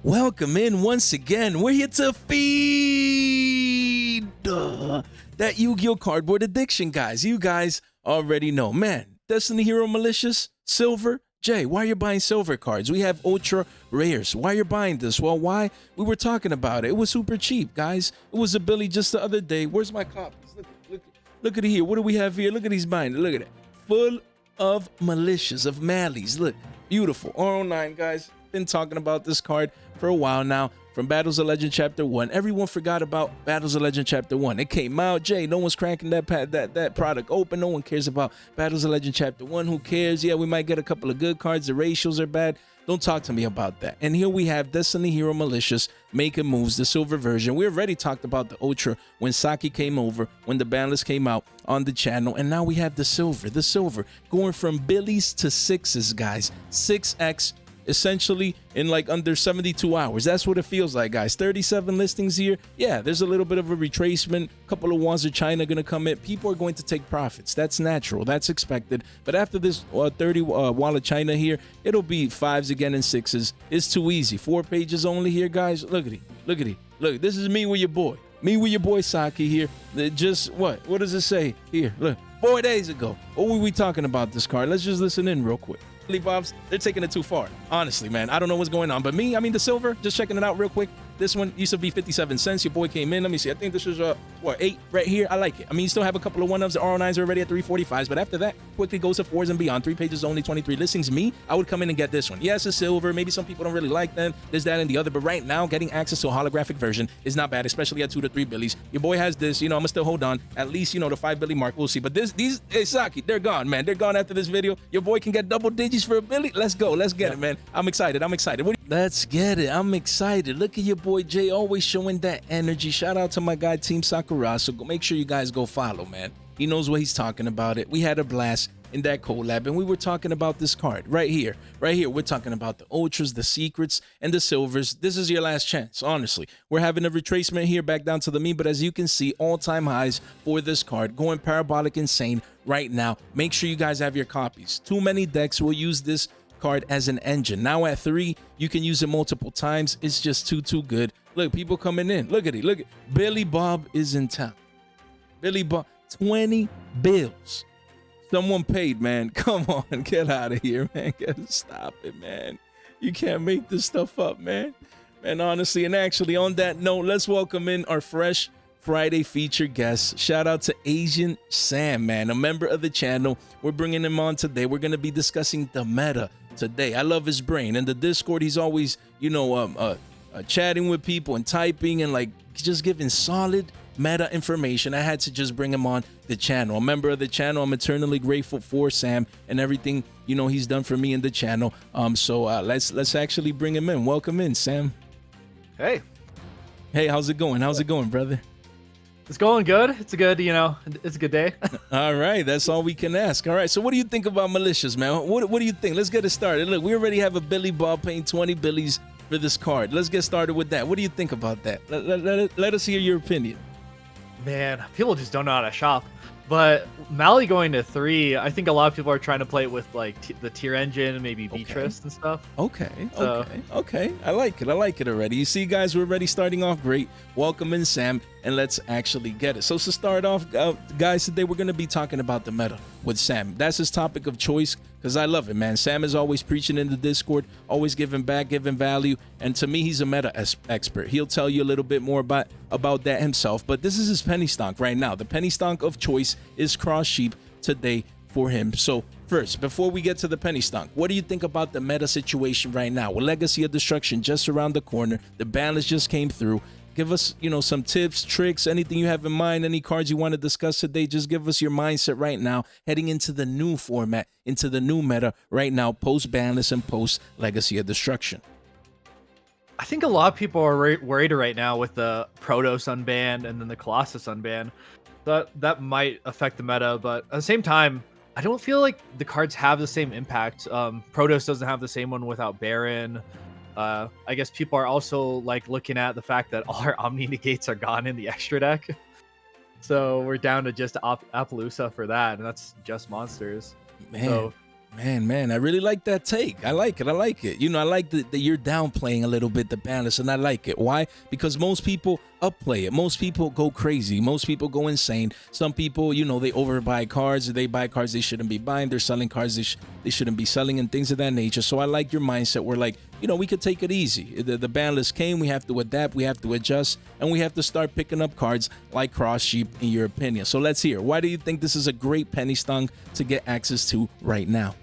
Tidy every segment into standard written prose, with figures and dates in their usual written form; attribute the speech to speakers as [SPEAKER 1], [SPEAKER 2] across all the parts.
[SPEAKER 1] Welcome in once again. We're here to feed that Yu-Gi-Oh cardboard addiction, guys. You guys already know. Man, Destiny Hero Malicious, Silver, Jay, why are you buying silver cards? We have ultra rares. Why are you buying this? Well, why? We were talking about it. It was super cheap, guys. It was a Billy just the other day. Where's my copies? Look at it here. What do we have here? Look at these binders. Look at it. Full of malicious, of mallies. Look, beautiful. R09, guys. Been talking about this card for a while now. From Battles of Legend Chapter 1. Everyone forgot about Battles of Legend Chapter 1. It came out. Jay, no one's cracking that product open. No one cares about Battles of Legend Chapter 1. Who cares? Yeah, we might get a couple of good cards. The ratios are bad. Don't talk to me about that. And here we have Destiny Hero Malicious making moves, the silver version. We already talked about the ultra when Saki came over, when the Banlist came out on the channel. And now we have the silver going from billies to sixes, guys. 6x. Essentially in like under 72 hours. That's what it feels like, guys. 37 listings here. Yeah, there's a little bit of a retracement. A couple of ones of China gonna come in. People are going to take profits. That's natural. That's expected. But after this 30 wall of China here, it'll be fives again and sixes. It's too easy. 4 pages only here, guys. Look at it. Look at it. Look, this is me with your boy. Me with your boy Saki here. Just what does it say here? Look, 4 days ago. What were we talking about this card? Let's just listen in real quick. Bobs, they're taking it too far. Honestly, man, I don't know what's going on. But me, I mean, the silver, just checking it out real quick. This one used to be 57 cents. Your boy came in. Let me see. I think this is, 8 right here. I like it. I mean, you still have a couple of one-ups. The R9s are already at 345s. But after that, quickly goes to 4s and beyond. 3 pages only, 23 listings. Me, I would come in and get this one. Yes, it's silver. Maybe some people don't really like them. There's that and the other. But right now, getting access to a holographic version is not bad, especially at 2 to 3 billies. Your boy has this. You know, I'm going to still hold on. At least, the 5 billy mark. We'll see. But these, hey, Saki, they're gone, man. They're gone after this video. Your boy can get double digits for a billy. Let's go. Let's get it, man. I'm excited. Let's get it. I'm excited. Look at your boy Jay, always showing that energy. Shout out to my guy Team Sakura. So make sure you guys go follow, man. He knows what he's talking about. It. We had a blast in that collab, and we were talking about this card right here. Right here, we're talking about the ultras, the secrets, and the silvers. This is your last chance, honestly. We're having a retracement here back down to the mean, but as you can see, all-time highs for this card, going parabolic insane right now. Make sure you guys have your copies. Too many decks will use this card as an engine. Now at 3, you can use it multiple times. It's just too good. Look, people coming in. Look at it. Look at Billy Bob is in town. Billy Bob, 20 bills. Someone paid, man. Come on, get out of here, man. Stop it, man. You can't make this stuff up, man. And honestly, and actually, on that note, let's welcome in our fresh Friday featured guest. Shout out to Asian Sam, man, a member of the channel. We're bringing him on today. We're going to be discussing the meta today. I love his brain. In the Discord, he's always, chatting with people and typing and like just giving solid meta information. I had to just bring him on the channel. A member of the channel. I'm eternally grateful for Sam and everything, he's done for me in the channel. So let's actually bring him in. Welcome in, Sam.
[SPEAKER 2] Hey,
[SPEAKER 1] how's it going? How's it going, brother?
[SPEAKER 2] it's going good. It's a good, it's a good day.
[SPEAKER 1] All right, that's all we can ask. All right, so what do you think about malicious, man? What do you think? Let's get it started. Look, we already have a Billy Bob paying 20 billies for this card. Let's get started with that. What do you think about that? Let us hear your opinion.
[SPEAKER 2] Man, people just don't know how to shop. But Mally going to 3, I think a lot of people are trying to play it with like the tier engine, maybe Beatrice and stuff. Okay.
[SPEAKER 1] I like it already. You see, guys, we're already starting off great. Welcome in, Sam, and let's actually get it. So to start off, guys, today we're going to be talking about the meta with Sam. That's his topic of choice because I love it, man. Sam is always preaching in the Discord, always giving back, giving value, and to me, he's a meta expert. He'll tell you a little bit more about that himself, but this is his penny stock right now. The penny stock of choice is Cross Sheep today for him. So first, before we get to the penny stock, what do you think about the meta situation right now? With Legacy of Destruction just around the corner, the Banlist just came through. Give us, some tips, tricks, anything you have in mind, any cards you want to discuss today. Just give us your mindset right now, heading into the new format, into the new meta right now, post Banlist and post Legacy of Destruction.
[SPEAKER 2] I think a lot of people are worried right now with the Protoss unbanned and then the Colossus unbanned. That might affect the meta, but at the same time, I don't feel like the cards have the same impact. Protoss doesn't have the same one without Baron. I guess people are also like looking at the fact that all our Omni negates are gone in the extra deck. So we're down to just Appaloosa for that, and that's just monsters.
[SPEAKER 1] Man.
[SPEAKER 2] So
[SPEAKER 1] Man, I really like that take. I like it. You know, I like that you're downplaying a little bit the balance, and I like it. Why? Because most people upplay it. Most people go crazy. Most people go insane. Some people, you know, they overbuy cards. They buy cards they shouldn't be buying. They're selling cards they shouldn't be selling, and things of that nature. So I like your mindset. We're like, you know, we could take it easy. The ban list came. We have to adapt. We have to adjust, and we have to start picking up cards like Cross Sheep, in your opinion. So let's hear. Why do you think this is a great penny stung to get access to right now?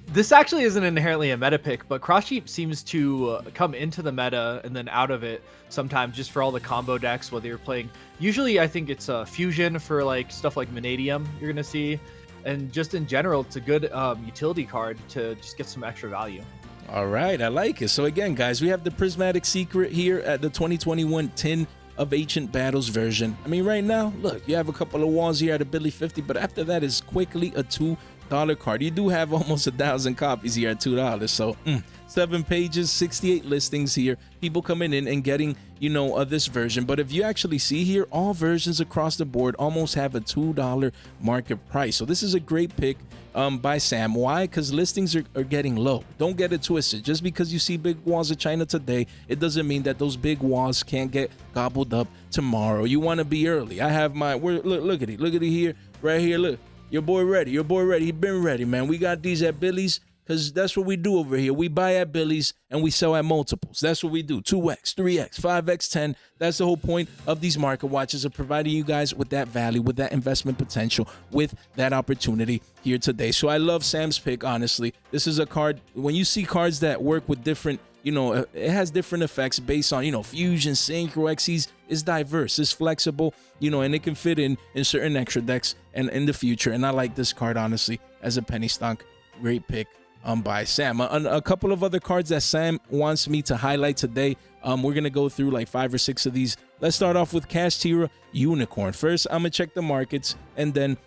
[SPEAKER 2] This actually isn't inherently a meta pick, but Cross Sheep seems to come into the meta and then out of it sometimes just for all the combo decks, whether you're playing. Usually, I think it's a fusion for like stuff like Vanadium you're going to see. And just in general, it's a good utility card to just get some extra value.
[SPEAKER 1] All right, I like it. So again, guys, we have the Prismatic Secret here at the 2021 Tin of Ancient Battles version. I mean, right now, look, you have a couple of walls here at a Billy 50, but after that is quickly a $2 card. You do have almost 1,000 copies here at $2. So 7 pages, 68 listings here. People coming in and getting, you know, this version. But if you actually see here, all versions across the board almost have a $2 market price. So this is a great pick by Sam. Why? Because listings are getting low. Don't get it twisted. Just because you see big walls of China today, it doesn't mean that those big walls can't get gobbled up tomorrow. You want to be early. I have my, look at it. Look at it here, right here. Look. Your boy ready. He been ready, man. We got these at Billy's because that's what we do over here. We buy at Billy's and we sell at multiples. That's what we do. 2x, 3x, 5x, 10. That's the whole point of these market watches, of providing you guys with that value, with that investment potential, with that opportunity here today. So I love Sam's pick, honestly. This is a card, when you see cards that work with different, you know, it has different effects based on, you know, fusion, synchro, XCs. It's diverse, it's flexible, you know, and it can fit in certain extra decks and in the future. And I like this card, honestly, as a penny stunk. Great pick by Sam. A couple of other cards that Sam wants me to highlight today. We're gonna go through like 5 or 6 of these. Let's start off with Kashtira Unicorn. First, I'm gonna check the markets, and then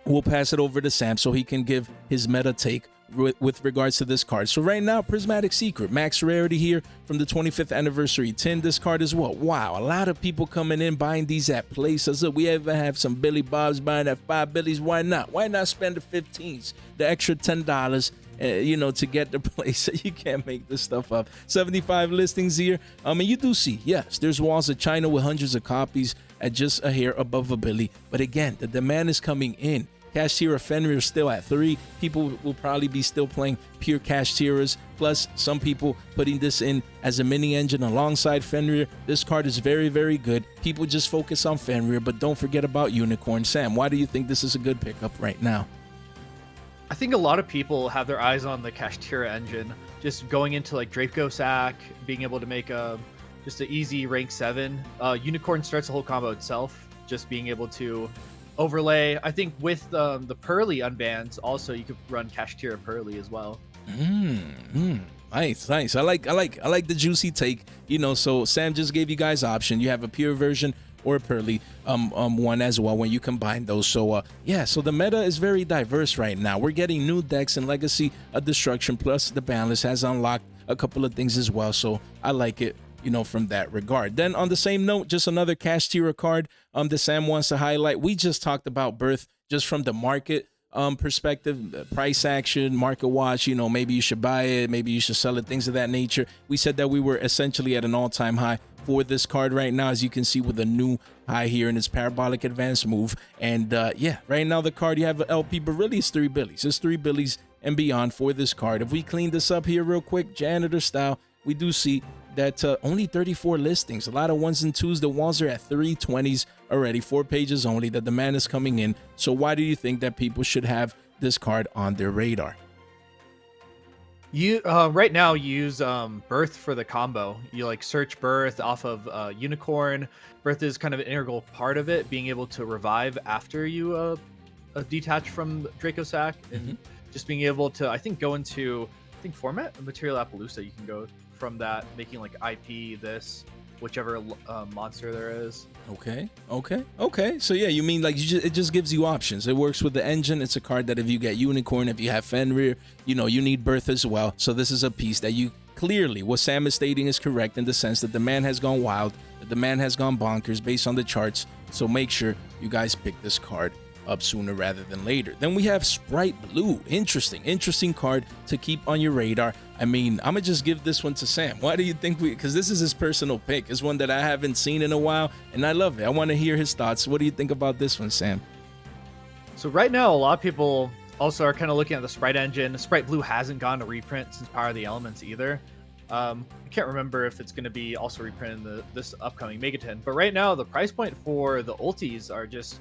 [SPEAKER 1] we'll pass it over to Sam so he can give his meta take with regards to this card. So right now, Prismatic Secret, max rarity here from the 25th anniversary tin. This card as well. Wow, a lot of people coming in buying these at places. Look, we even have some Billy Bobs buying at 5 Billies. Why not? Why not spend the 15s, the extra $10, you know, to get the place? You can't make this stuff up. 75 listings here. And you do see, yes, there's walls of China with hundreds of copies at just a hair above a Billy. But again, the demand is coming in. Kashtira Fenrir still at 3. People will probably be still playing pure Kashtiras. Plus, some people putting this in as a mini engine alongside Fenrir. This card is very, very good. People just focus on Fenrir, but don't forget about Unicorn. Sam, why do you think this is a good pickup right now?
[SPEAKER 2] I think a lot of people have their eyes on the Kashtira engine. Just going into like Draco Sack, being able to make just an easy rank 7. Unicorn starts the whole combo itself. Just being able to overlay. I think with the Pearly unbans, also you could run Kashtira Pearly as well. Nice.
[SPEAKER 1] I like the juicy take. You know, so Sam just gave you guys option. You have a pure version or a Pearly one as well when you combine those. So yeah, so the meta is very diverse right now. We're getting new decks and Legacy of Destruction, plus the Banlist has unlocked a couple of things as well. So I like it, you know, from that regard. Then on the same note, just another Kashtira card that Sam wants to highlight. We just talked about Birth just from the market perspective, price action, market watch, you know, maybe you should buy it, maybe you should sell it, things of that nature. We said that we were essentially at an all-time high for this card right now, as you can see with a new high here in its parabolic advance move. And yeah, right now the card, you have an LP, but really it's 3 Billies. It's 3 Billies and beyond for this card. If we clean this up here real quick, janitor style, we do see that only 34 listings, a lot of 1s and 2s. The walls are at 320s already, 4 pages only. The demand is coming in. So why do you think that people should have this card on their radar?
[SPEAKER 2] You right now you use Birth for the combo. You like search Birth off of Unicorn. Birth is kind of an integral part of it, being able to revive after you detach from Draco Sack, and just being able to, I think, go into, I think, format Material Appaloosa. You can go from that, making like IP this, whichever monster there is. Okay. So yeah, you mean like it just gives you options. It works with the engine. It's a card that if you get Unicorn, if you have Fenrir, you know, you need Birth as well. So this is a piece that you clearly, what Sam is stating is correct in the sense that the man has gone wild, that the man has gone bonkers based on the charts. So make sure you guys pick this card
[SPEAKER 1] up sooner rather than later. Then we have Sprite Blue. Interesting card to keep on your radar. I mean, I'm gonna just give this one to Sam. Why do you think because this is his personal pick. It's one that I haven't seen in a while, and I love it. I want to hear his thoughts. What do you think about this one, Sam?
[SPEAKER 2] So right now, a lot of people also are kind of looking at the Sprite engine. Sprite Blue hasn't gone to reprint since Power of the Elements either. I can't remember if it's going to be also reprinted in this upcoming Megaton. But right now, the price point for the ultis are just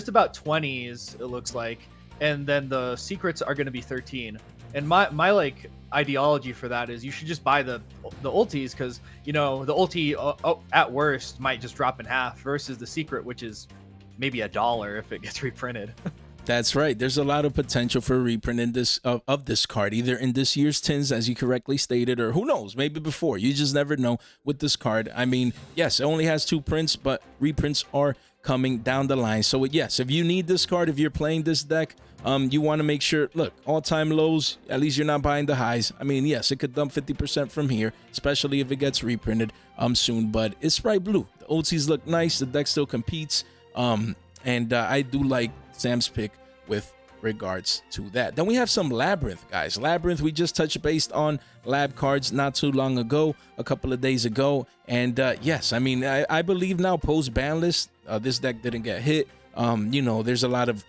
[SPEAKER 2] about 20s, it looks like. And then the secrets are going to be 13. And my like ideology for that is you should just buy the ultis, because, you know, the ulti at worst might just drop in half versus the secret, which is maybe $1 if it gets reprinted.
[SPEAKER 1] That's right. There's a lot of potential for a reprint in this of this card, either in this year's tins, as you correctly stated, or who knows, maybe before. You just never know with this card. I mean, yes, it only has 2 prints, but reprints are coming down the line. So yes, if you need this card, if you're playing this deck, you want to make sure, look, all-time lows, at least you're not buying the highs. I mean, yes, it could dump 50% from here, especially if it gets reprinted soon, but it's Sprite Blue. The OTs look nice. The deck still competes. And I do like Sam's pick with regards to that. Then we have some Labyrinth, guys. Labyrinth, we just touched based on lab cards not too long ago, a couple of days ago. And yes, I mean, I believe now post Banlist, this deck didn't get hit. You know, there's a lot of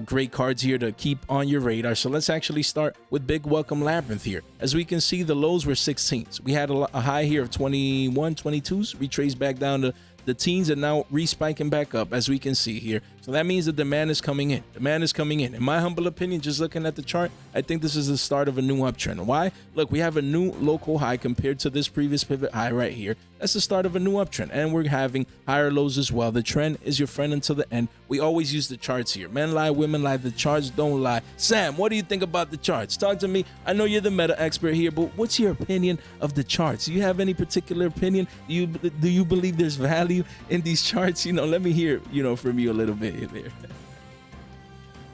[SPEAKER 1] great cards here to keep on your radar. So let's actually start with Big Welcome Labyrinth here. As we can see, the lows were 16s. We had a high here of 21, 22s. We traced back down to the teens, and now respiking back up, as we can see here. So that means the demand is coming in. Demand is coming in. In my humble opinion, just looking at the chart, I think this is the start of a new uptrend. Why? Look, we have a new local high compared to this previous pivot high right here. That's the start of a new uptrend, and we're having higher lows as well. The trend is your friend until the end. We always use the charts here. Men lie, women lie. The charts don't lie. Sam, what do you think about the charts? Talk to me. I know you're the meta expert here, but what's your opinion of the charts? Do you have any particular opinion? Do you believe there's value in these charts? You know, let me hear, you know, from you a little bit there.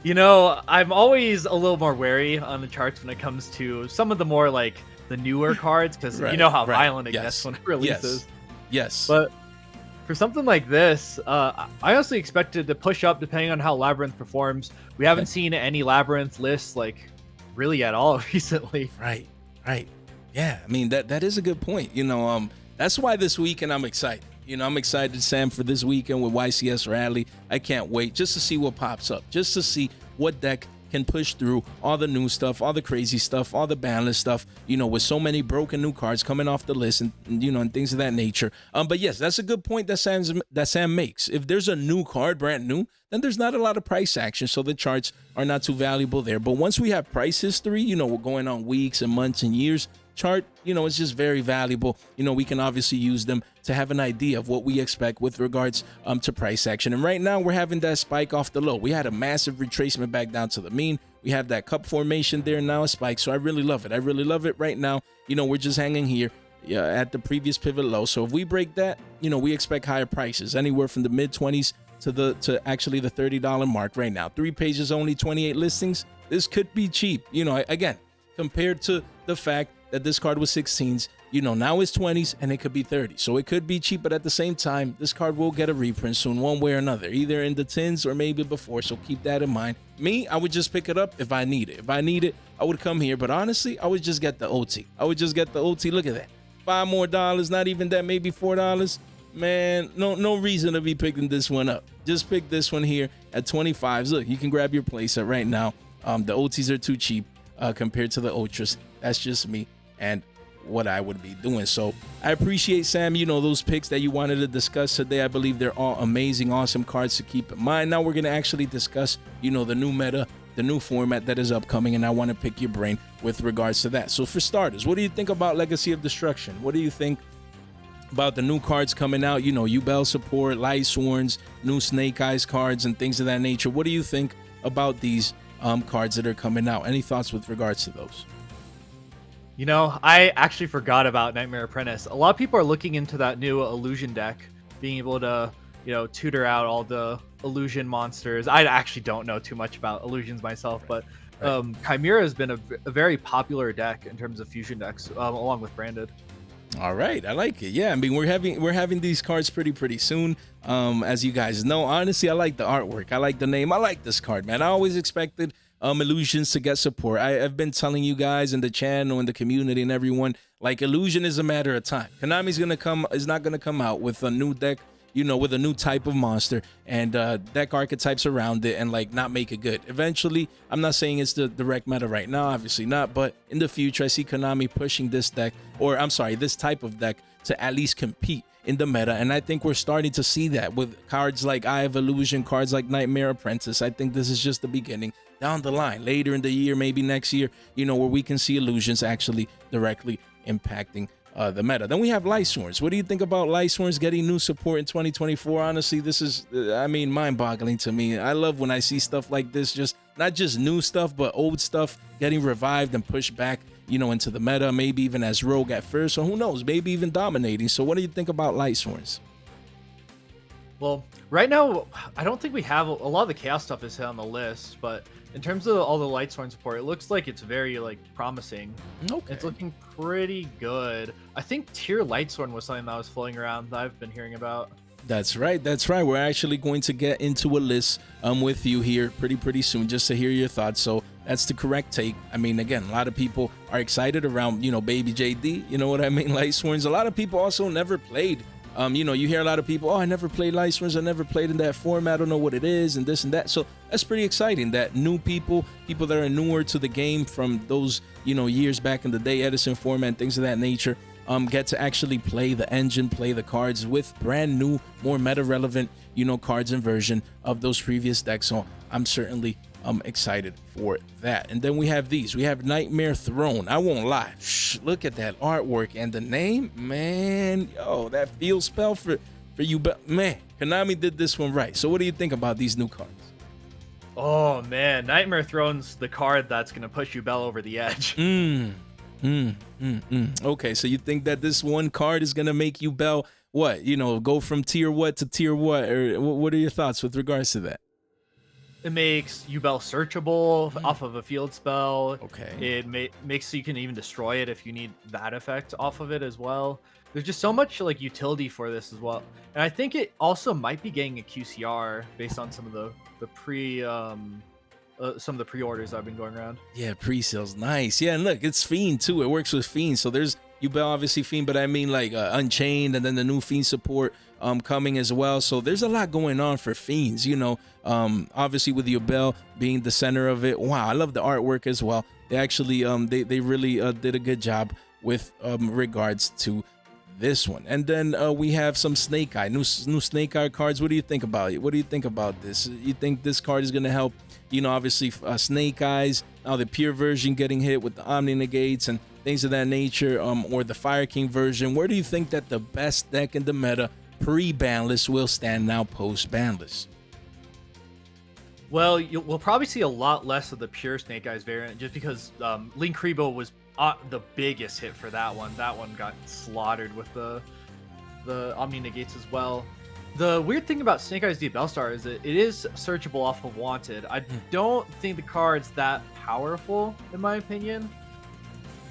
[SPEAKER 2] You know, I'm always a little more wary on the charts when it comes to some of the more like the newer cards, because you know how violent it gets when it releases.
[SPEAKER 1] Yes.
[SPEAKER 2] But for something like this, I honestly expected to push up depending on how Labyrinth performs. We haven't seen any Labyrinth lists like really at all recently.
[SPEAKER 1] Right. Yeah, I mean, that is a good point. You know, that's why this weekend I'm excited. You know, I'm excited, Sam, for this weekend with YCS Rally. I can't wait just to see what pops up, just to see what deck can push through all the new stuff, all the crazy stuff, all the Banlist stuff, you know, with so many broken new cards coming off the list and you know, and things of that nature. But yes, that's a good point that Sam makes. If there's a new card, brand new, then there's not a lot of price action, so the charts are not too valuable there. But once we have price history, you know, we're going on weeks and months and years, chart, you know, it's just very valuable. You know, we can obviously use them to have an idea of what we expect with regards to price action. And right now we're having that spike off the low. We had a massive retracement back down to the mean. We have that cup formation there, now a spike. So I really love it. I really love it right now. You know, we're just hanging here at the previous pivot low. So if we break that, you know, we expect higher prices, anywhere from the mid 20s to actually the $30 mark right now. 3 pages, only 28 listings. This could be cheap. You know, again, compared to the fact that this card was 16s, you know, now it's 20s and it could be 30. So it could be cheap, but at the same time, this card will get a reprint soon, one way or another, either in the 10s or maybe before. So keep that in mind. Me, I would just pick it up if I need it. If I need it, I would come here. But honestly, I would just get the OT. I would just get the OT. Look at that. $5 more, not even that, maybe $4. Man, no reason to be picking this one up. Just pick this one here at 25s. Look, you can grab your place at right now. The OTs are too cheap compared to the Ultras. That's just me and what I would be doing. So I appreciate, Sam, you know, those picks that you wanted to discuss today. I believe they're all amazing, awesome cards to keep in mind. Now we're going to actually discuss, you know, the new meta, the new format that is upcoming, and I want to pick your brain with regards to that. So for starters, what do you think about Legacy of Destruction? What do you think about the new cards coming out? You know, Yubel support, Light Sworns, new Snake Eyes cards, and things of that nature. What do you think about these cards that are coming out? Any thoughts with regards to those?
[SPEAKER 2] You know, I actually forgot about Nightmare Apprentice. A lot of people are looking into that new illusion deck, being able to, you know, tutor out all the illusion monsters. I actually don't know too much about illusions myself, but Chimera has been a very popular deck in terms of fusion decks, along with Branded.
[SPEAKER 1] All right, I like it. Yeah, I mean we're having these cards pretty soon. As you guys know, honestly, I like the artwork. I like the name. I like this card, man. I always expected Illusions to get support. I've been telling you guys in the channel, in the community, and everyone, like, Illusion is a matter of time. Konami's is not gonna come out with a new deck, with a new type of monster and deck archetypes around it and like not make it good. Eventually, I'm not saying it's the direct meta right now, obviously not, but in the future, I see Konami pushing this deck, or I'm sorry, this type of deck to at least compete in the meta. And I think we're starting to see that with cards like Eye of Illusion, cards like Nightmare Apprentice. I think this is just the beginning. Down the line, later in the year, maybe next year, where we can see Illusions actually directly impacting the meta. Then we have Light Sworns. What do you think about Light Sworns getting new support in 2024? Honestly, this is, mind-boggling to me. I love when I see stuff like this, just not just new stuff, but old stuff getting revived and pushed back, into the meta, maybe even as rogue at first, or who knows, maybe even dominating. So what do you think about Light Sworns?
[SPEAKER 2] Well, right now, I don't think we have a lot of the chaos stuff is hit on the list, but in terms of all the Light Sworn support, it looks like it's very promising.
[SPEAKER 1] Okay.
[SPEAKER 2] It's looking pretty good. I think tier Light Sworn was something that was floating around that I've been hearing about.
[SPEAKER 1] That's right. We're actually going to get into a list with you here pretty soon, just to hear your thoughts. So that's the correct take. I mean, again, a lot of people are excited around, baby JD, you know what I mean? Light Sworns. A lot of people also never played. You hear a lot of people, I never played Light Sworns, I never played in that format, I don't know what it is, and this and that. So that's pretty exciting that new people that are newer to the game from those, years back in the day, Edison format, things of that nature, get to actually play the engine, play the cards with brand new, more meta relevant, cards and version of those previous decks. So I'm certainly excited for that. And then we have these. We have Nightmare Throne. I won't lie. Look at that artwork and the name, man. Yo, that field spell for you, but man, Konami did this one right. So what do you think about these new cards?
[SPEAKER 2] Oh man, Nightmare Throne's the card that's gonna push Yubel over the edge.
[SPEAKER 1] Okay, so you think that this one card is gonna make Yubel what? Go from tier what to tier what? Or what are your thoughts with regards to that?
[SPEAKER 2] It makes Yubel searchable off of a field spell.
[SPEAKER 1] Okay.
[SPEAKER 2] It makes so you can even destroy it if you need that effect off of it as well. There's just so much utility for this as well. And I think it also might be getting a QCR based on some of the pre-orders I've been going around.
[SPEAKER 1] Yeah, pre-sales, nice. Yeah, and look, it's Fiend too. It works with Fiend. So there's Yubel, obviously Fiend, but I mean Unchained, and then the new Fiend support coming as well. So there's a lot going on for Fiends, obviously with Yubel being the center of it. Wow, I love the artwork as well. They actually they really did a good job with regards to this one. And then we have some Snake Eye, new Snake Eye cards. What do you think about it? What do you think about this? You think this card is going to help, obviously Snake Eyes, now the pure version getting hit with the Omni Negates and things of that nature, or the Fire King version? Where do you think that the best deck in the meta pre-Banlist will stand now post-Banlist?
[SPEAKER 2] Well, we'll probably see a lot less of the pure Snake Eyes variant just because Link Rebo was the biggest hit for that one. That one got slaughtered with the Omni Negates as well. The weird thing about Snake Eyes Deep Bellstar is that it is searchable off of Wanted. I don't think the card's that powerful, in my opinion.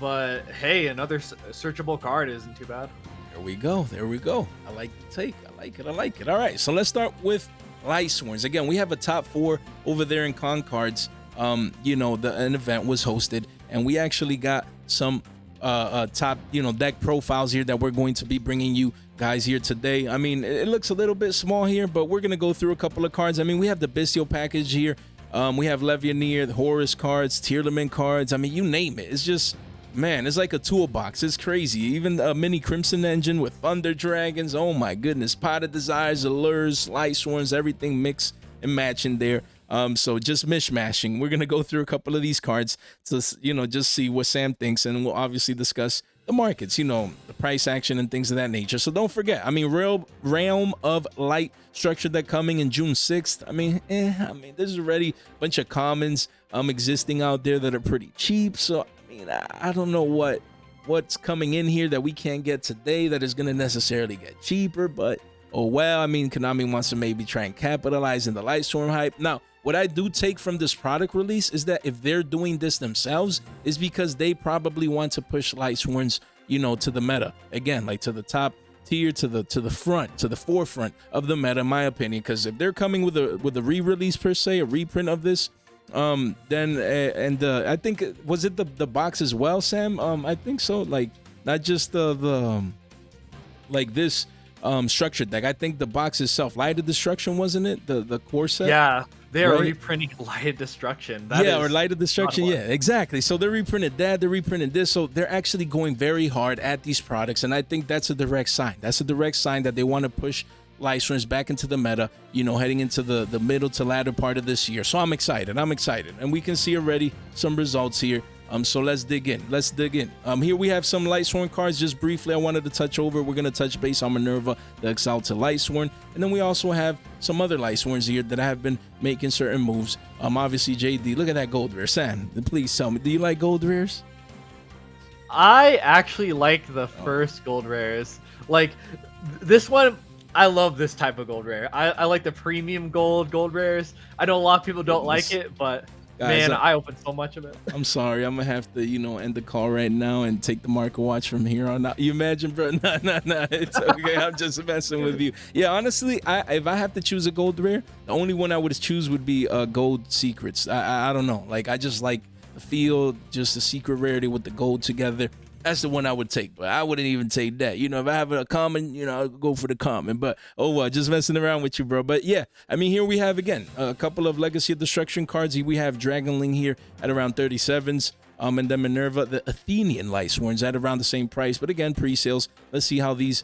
[SPEAKER 2] But hey, another searchable card isn't too bad.
[SPEAKER 1] There we go. I like the take. I like it. All right, so let's start with Light Sworns. Again, we have a top 4 over there in Con Cards. An event was hosted, and we actually got some top deck profiles here that we're going to be bringing you guys here today. I mean, it looks a little bit small here, but we're gonna go through a couple of cards. I mean, we have the Bestial package here. We have Levianeer, the Horus cards, Tearlament cards. I mean, you name it. It's just, man, it's like a toolbox. It's crazy. Even a mini Crimson Engine with Thunder Dragons. Oh my goodness. Pot of Desires, Allures, Light Sworns, everything mix and match in there. So just mishmashing. We're gonna go through a couple of these cards to just see what Sam thinks, and we'll obviously discuss the markets, the price action and things of that nature. So don't forget, I mean, Realm of Light structure that coming in June 6th. I mean, there's already a bunch of commons existing out there that are pretty cheap. So I mean, I don't know what's coming in here that we can't get today that is gonna necessarily get cheaper, but oh well. I mean, Konami wants to maybe try and capitalize in the Lightstorm hype. Now, what I do take from this product release is that if they're doing this themselves, is because they probably want to push Light Sworns to the meta. Again, like to the top tier, to the front, to the forefront of the meta, in my opinion. Because if they're coming with a re-release per se, a reprint of this, then I think was it the box as well, Sam? I think so. Like not just the like this structured deck. I think the box itself, Light of Destruction, wasn't it? The core set.
[SPEAKER 2] Yeah, they are
[SPEAKER 1] right?
[SPEAKER 2] reprinting Light of Destruction.
[SPEAKER 1] Or Light of Destruction. Yeah, exactly. So they reprinted that. They reprinted this. So they're actually going very hard at these products, and I think that's a direct sign. That's a direct sign that they want to push Lightsworns back into the meta, heading into the middle to latter part of this year. So I'm excited. And we can see already some results here. So let's dig in. Here we have some Lightsworn cards. Just briefly, I wanted to touch over. We're going to touch base on Minerva, the Exalted Lightsworn. And then we also have some other Lightsworns here that have been making certain moves. Obviously, JD, look at that gold rare. Sam, please tell me, do you like gold rares?
[SPEAKER 2] I actually like the first gold rares. Like, this one, I love this type of gold rare. I like the premium gold rares. I know a lot of people don't like it, but... Guys, man, I opened so much of it. I'm
[SPEAKER 1] sorry. I'm going to have to, end the call right now and take the market watch from here on out. You imagine, bro? Nah. It's okay. I'm just messing with you. Yeah, honestly, if I have to choose a gold rare, the only one I would choose would be Gold Secrets. I don't know. Like, I just like the feel, just the secret rarity with the gold together. That's the one I would take, but I wouldn't even take that. If I have a common, I'll go for the common. But, just messing around with you, bro. But, yeah, I mean, here we have, again, a couple of Legacy of Destruction cards. We have Dragonling here at around 37s. And then Minerva, the Athenian Lightsworns at around the same price. But, again, pre-sales. Let's see how these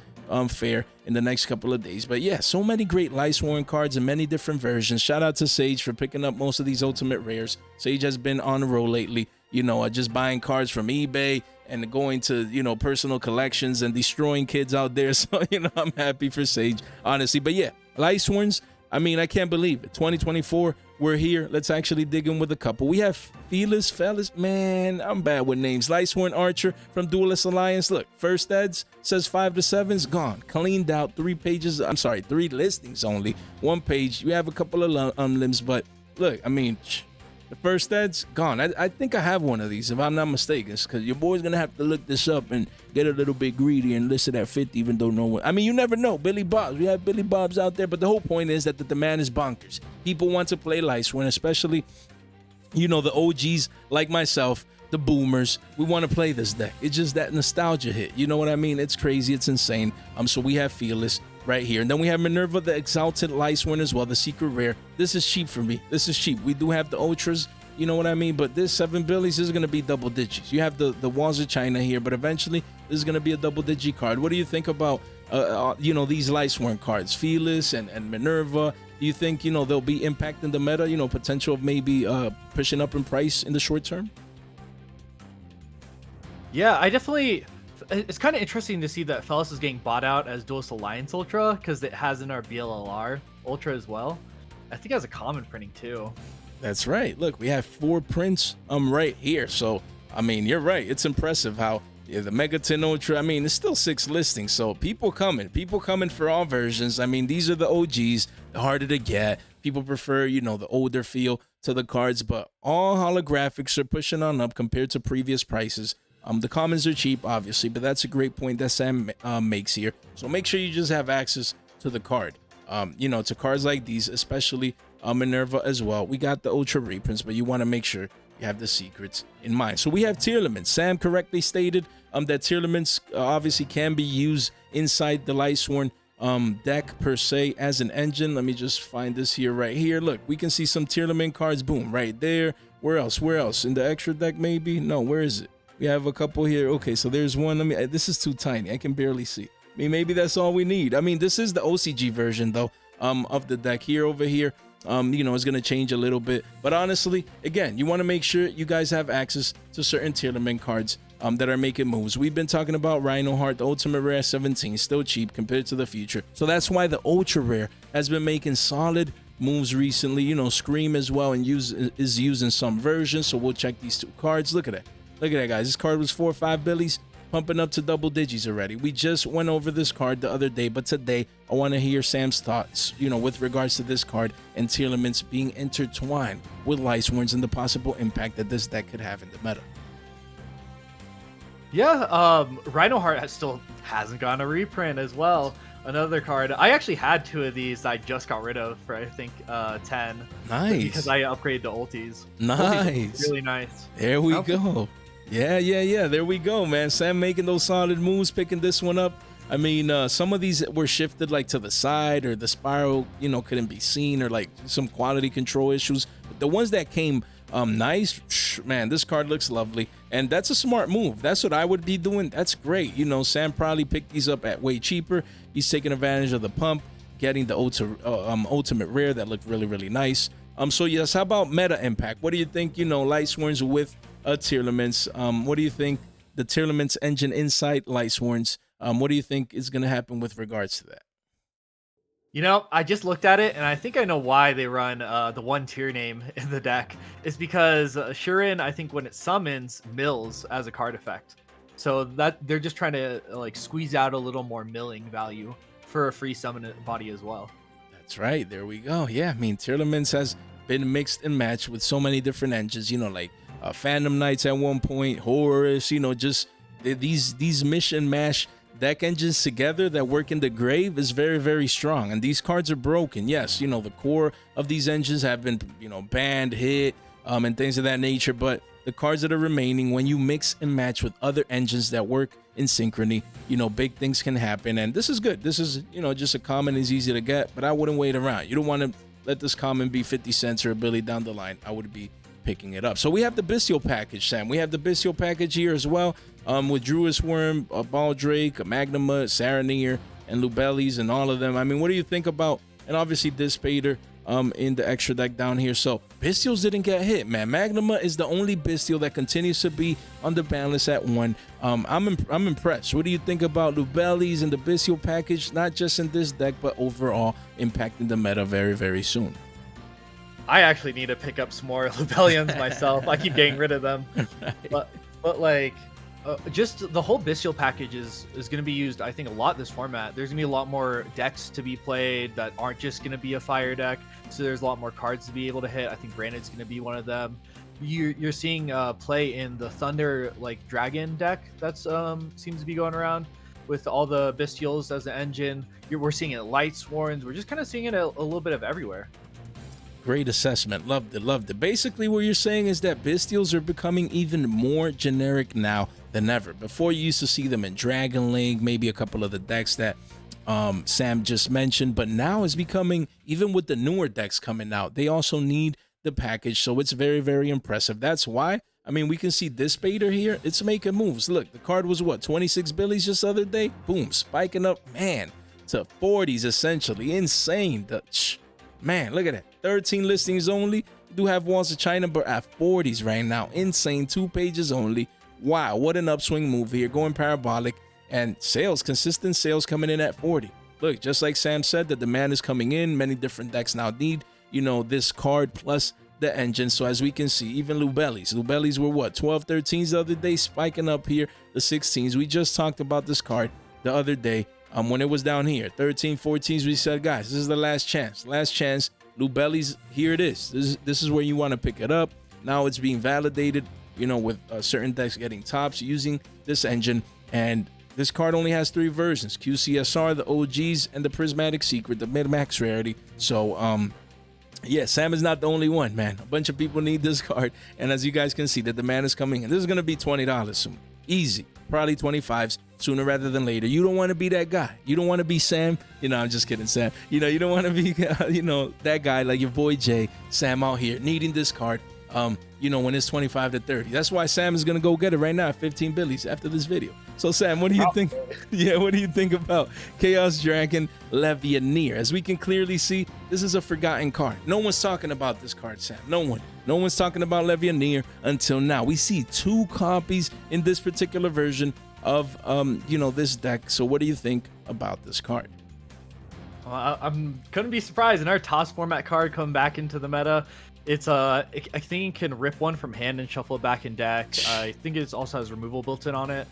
[SPEAKER 1] fare in the next couple of days. But, yeah, so many great Lightsworn cards in many different versions. Shout out to Sage for picking up most of these Ultimate Rares. Sage has been on a roll lately, just buying cards from eBay and going to, personal collections and destroying kids out there. So, I'm happy for Sage, honestly. But yeah, Lightsworns, I mean, I can't believe it. 2024, we're here. Let's actually dig in with a couple. We have Fellas. Man, I'm bad with names. Lightsworn Archer from Duelist Alliance. Look, first ads says 5 to 7's gone. Cleaned out 3 listings only. 1 page. You have a couple of limbs, but look, I mean... The first ads gone. I think I have one of these, if I'm not mistaken. Because your boy's going to have to look this up and get a little bit greedy and list it at 50, even though no one... I mean, you never know. Billy Bobs. We have Billy Bobs out there. But the whole point is that the demand is bonkers. People want to play Lightsworn, especially, the OGs like myself, the boomers. We want to play this deck. It's just that nostalgia hit. You know what I mean? It's crazy. It's insane. So we have Fearless right here. And then we have Minerva, the Exalted Lightsworn as well, the secret rare. This is cheap for me. This is cheap. We do have the Ultras, you know what I mean? But this 7 billies is going to be double digits. You have the Walls of China here, but eventually this is going to be a double digit card. What do you think about, these Lightsworn cards? Fearless and Minerva. Do you think, they'll be impacting the meta, potential of maybe pushing up in price in the short term?
[SPEAKER 2] Yeah, I definitely... It's kind of interesting to see that Fellas is getting bought out as Duelist Alliance Ultra, because it has in our BLLR Ultra as well. I think it has a common printing too.
[SPEAKER 1] That's right. Look, we have 4 prints right here. So, I mean, you're right. It's impressive how the Megaton Ultra, I mean, it's still 6 listings. So people coming for all versions. I mean, these are the OGs, the harder to get. People prefer, the older feel to the cards, but all holographics are pushing on up compared to previous prices. The commons are cheap, obviously, but that's a great point that Sam makes here. So make sure you just have access to the card. To cards like these, especially Minerva as well. We got the Ultra reprints, but you want to make sure you have the secrets in mind. So we have tier limits. Sam correctly stated that tier limits obviously can be used inside the Lightsworn deck per se as an engine. Let me just find this here right here. Look, we can see some tier limit cards. Boom, right there. Where else? In the extra deck maybe? No, where is it? We have a couple here. Okay, so there's one. This is too tiny. I can barely see. I mean, maybe that's all we need. I mean, this is the OCG version though, of the deck here over here. It's going to change a little bit. But honestly, again, you want to make sure you guys have access to certain tier limit cards that are making moves. We've been talking about Rhino Heart, the Ultimate Rare 17, still cheap compared to the future. So that's why the Ultra Rare has been making solid moves recently. Scream as well and is used in some versions. So we'll check these 2 cards. Look at that. Look at that, guys. This card was 4 or 5 billies, pumping up to double digits already. We just went over this card the other day, but today I want to hear Sam's thoughts, with regards to this card and tier limits being intertwined with Lightsworns and the possible impact that this deck could have in the meta.
[SPEAKER 2] Yeah, Rhino Heart still hasn't gotten a reprint as well. Another card. I actually had two of these that I just got rid of for I think 10. Because
[SPEAKER 1] Nice.
[SPEAKER 2] I upgraded to ultis. Ultis are
[SPEAKER 1] Nice.
[SPEAKER 2] really nice.
[SPEAKER 1] There we
[SPEAKER 2] I don't think-
[SPEAKER 1] go. Yeah. There we go, man. Sam making those solid moves, picking this one up. I mean, some of these were shifted like to the side, or the spiral, couldn't be seen, or like some quality control issues. But the ones that came nice, man, this card looks lovely, and that's a smart move. That's what I would be doing. That's great. Sam probably picked these up at way cheaper. He's taking advantage of the pump, getting the ultimate rare that looked really, really nice. So yes, how about meta impact? What do you think? Light Sworns with Tearlaments. What do you think? The Tearlaments engine inside Light Sworns. What do you think is going to happen with regards to that?
[SPEAKER 2] I just looked at it and I think I know why they run the one tier name in the deck. It's because Shurin, I think when it summons, mills as a card effect. So that they're just trying to like squeeze out a little more milling value for a free summon body as well.
[SPEAKER 1] That's right. There we go. Yeah, I mean, Tearlaments has been mixed and matched with so many different engines, like Phantom Knights at one point, Horus, just these mission mash deck engines together that work in the grave is very, very strong. And these cards are broken. Yes, the core of these engines have been, banned, hit, and things of that nature. But the cards that are remaining, when you mix and match with other engines that work in synchrony, big things can happen. And this is good. This is, just a common is easy to get, but I wouldn't wait around. You don't want to let this common be 50 cents or a billy down the line. I would be picking it up. So we have the Bestial package, Sam. We have the Bestial package here as well, with Druid's Worm, a Baldrake, a Magnuma, Saranir, and Lubellis, and all of them. I mean, what do you think about, and obviously Dispater in the extra deck down here. So Bestials didn't get hit, man. Magnuma is the only Bestial that continues to be on the ban list at 1. I'm impressed. What do you think about Lubellis and the Bestial package, not just in this deck, but overall impacting the meta very, very soon?
[SPEAKER 2] I actually need to pick up some more Lubellians myself. I keep getting rid of them.
[SPEAKER 1] Right.
[SPEAKER 2] But like, just the whole Bestial package is going to be used, I think, a lot in this format. There's going to be a lot more decks to be played that aren't just going to be a fire deck. So there's a lot more cards to be able to hit. I think Branded's going to be one of them. You're seeing play in the Thunder like Dragon deck that's seems to be going around with all the Bestials as an engine. We're seeing it Light Sworns. We're just kind of seeing it a little bit of everywhere.
[SPEAKER 1] Great assessment. Loved it. Basically, what you're saying is that Bestials are becoming even more generic now than ever. Before, you used to see them in Dragon League, maybe a couple of the decks that Sam just mentioned, but now it's becoming, even with the newer decks coming out, they also need the package, so it's very, very impressive. That's why, I mean, we can see this Bader here. It's making moves. Look, the card was what, 26 billies just the other day? Boom, spiking up, man, to 40s essentially. Insane. Man, look at that. 13 listings only. We do have Walls of China, but at 40s right now. Insane. 2 pages only. Wow, what an upswing move here. Going parabolic. And sales, consistent sales coming in at 40. Look, just like Sam said, the demand is coming in. Many different decks now need, this card plus the engine. So as we can see, even Lubellis were what, 12, 13s the other day, spiking up here. The 16s. We just talked about this card the other day. When it was down here, 13, 14s, we said, guys, this is the last chance. Lubellis, here it is. This is where you want to pick it up. Now it's being validated, with certain decks getting tops using this engine. And this card only has 3 versions: QCSR, the OGs, and the Prismatic Secret, the mid-max rarity. So, yeah, Sam is not the only one, man. A bunch of people need this card. And as you guys can see, the demand is coming in. This is going to be $20 soon. Easy. Probably 25s sooner rather than later. You don't want to be that guy. You don't want to be Sam. I'm just kidding, Sam. You don't want to be, that guy like your boy Jay, Sam out here needing this card, when it's 25 to 30. That's why Sam is going to go get it right now at 15 billies after this video. So, Sam, what do you think? Yeah, what do you think about Chaos Dragon Levianeer? As we can clearly see, this is a forgotten card. No one's talking about this card, Sam. No one. No one's talking about Levianeer until now. We see 2 copies in this particular version of, this deck. So what do you think about this card?
[SPEAKER 2] I'm couldn't be surprised. In our toss format card coming back into the meta, it's I think it can rip one from hand and shuffle it back in deck. I think it also has removal built in on it.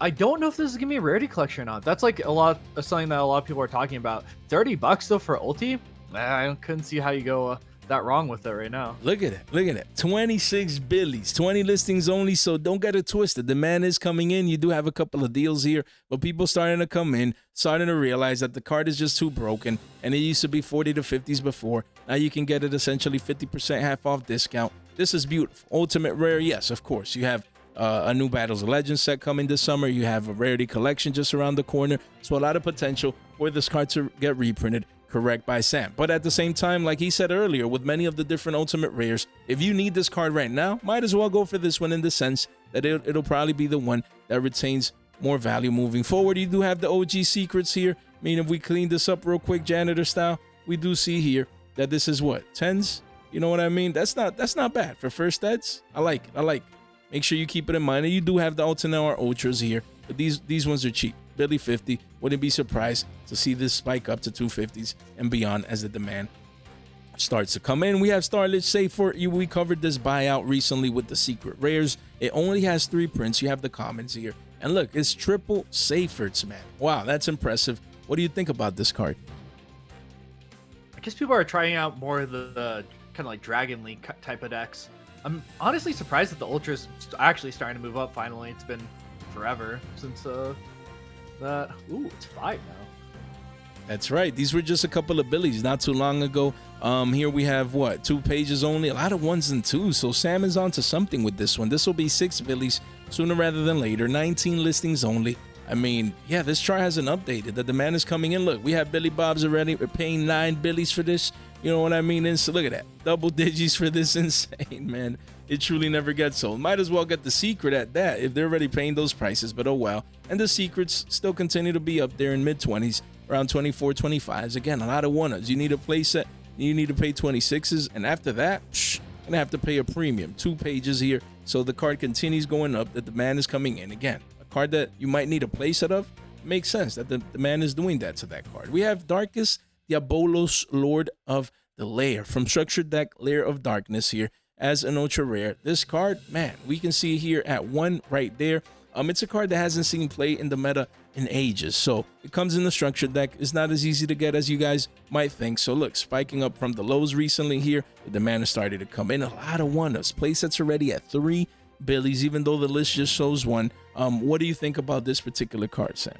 [SPEAKER 2] I don't know if this is gonna be a rarity collection or not. That's like something that a lot of people are talking about. $30 though for ulti. I couldn't see how you go that wrong with it right now.
[SPEAKER 1] Look at it. Look at it. 26 billies, 20 listings only. So don't get it twisted. Demand is coming in. You do have a couple of deals here, but people starting to come in, starting to realize that the card is just too broken. And it used to be 40 to 50s before. Now you can get it essentially 50% half off discount. This is beautiful. Ultimate rare. Yes, of course. You have a new Battles of Legends set coming this summer. You have a rarity collection just around the corner. So a lot of potential for this card to get reprinted. Correct by Sam. But at the same time, like he said earlier, with many of the different ultimate rares, if you need this card right now, might as well go for this one in the sense that it'll probably be the one that retains more value moving forward. You do have the OG secrets here. I mean, if we clean this up real quick, janitor style, we do see here that this is what, 10s? You know what I mean? That's not bad for first eds. I like it. Make sure you keep it in mind. And you do have the alternate or ultras here, but these ones are cheap. Billy 50. Wouldn't be surprised to see this spike up to 250s and beyond as the demand starts to come in. We have Starlit Safe for you. We covered this buyout recently with the secret rares. It only has 3 prints. You have the commons here. And look, it's triple Safers, man. Wow, that's impressive. What do you think about this card?
[SPEAKER 2] I guess people are trying out more of the kind of like Dragon League type of decks. I'm honestly surprised that the Ultra's actually starting to move up finally. It's been forever since ooh, it's 5 now.
[SPEAKER 1] That's right. These were just a couple of billies not too long ago. Here we have what, 2 pages only, a lot of 1s and 2s. So Sam is onto something with this one. This will be 6 billies sooner rather than later. 19 listings only. I mean, yeah, this chart hasn't updated. The demand is coming in. Look, we have Billy Bob's already. We're paying 9 billies for this. You know what I mean? And so look at that. Double digits for this. Insane, man. It truly never gets sold. Might as well get the secret at that if they're already paying those prices, but oh well. And the secrets still continue to be up there in mid-20s, around 24, 25s. Again, a lot of 1s. You need a play set. You need to pay 26s. And after that, you're going to have to pay a premium. 2 pages here. So the card continues going up. The demand is coming in. Again, a card that you might need a play set of. Makes sense that the demand is doing that to that card. We have Darkest Diabolos, Lord of the Lair from Structured Deck, Lair of Darkness here as an ultra rare. This card, man, we can see here at 1 right there. It's a card that hasn't seen play in the meta in ages. So it comes in the Structured Deck. It's not as easy to get as you guys might think. So look, spiking up from the lows recently here. The demand has started to come in. A lot of 1s. Playsets already at 3 billies, even though the list just shows 1. What do you think about this particular card, Sam?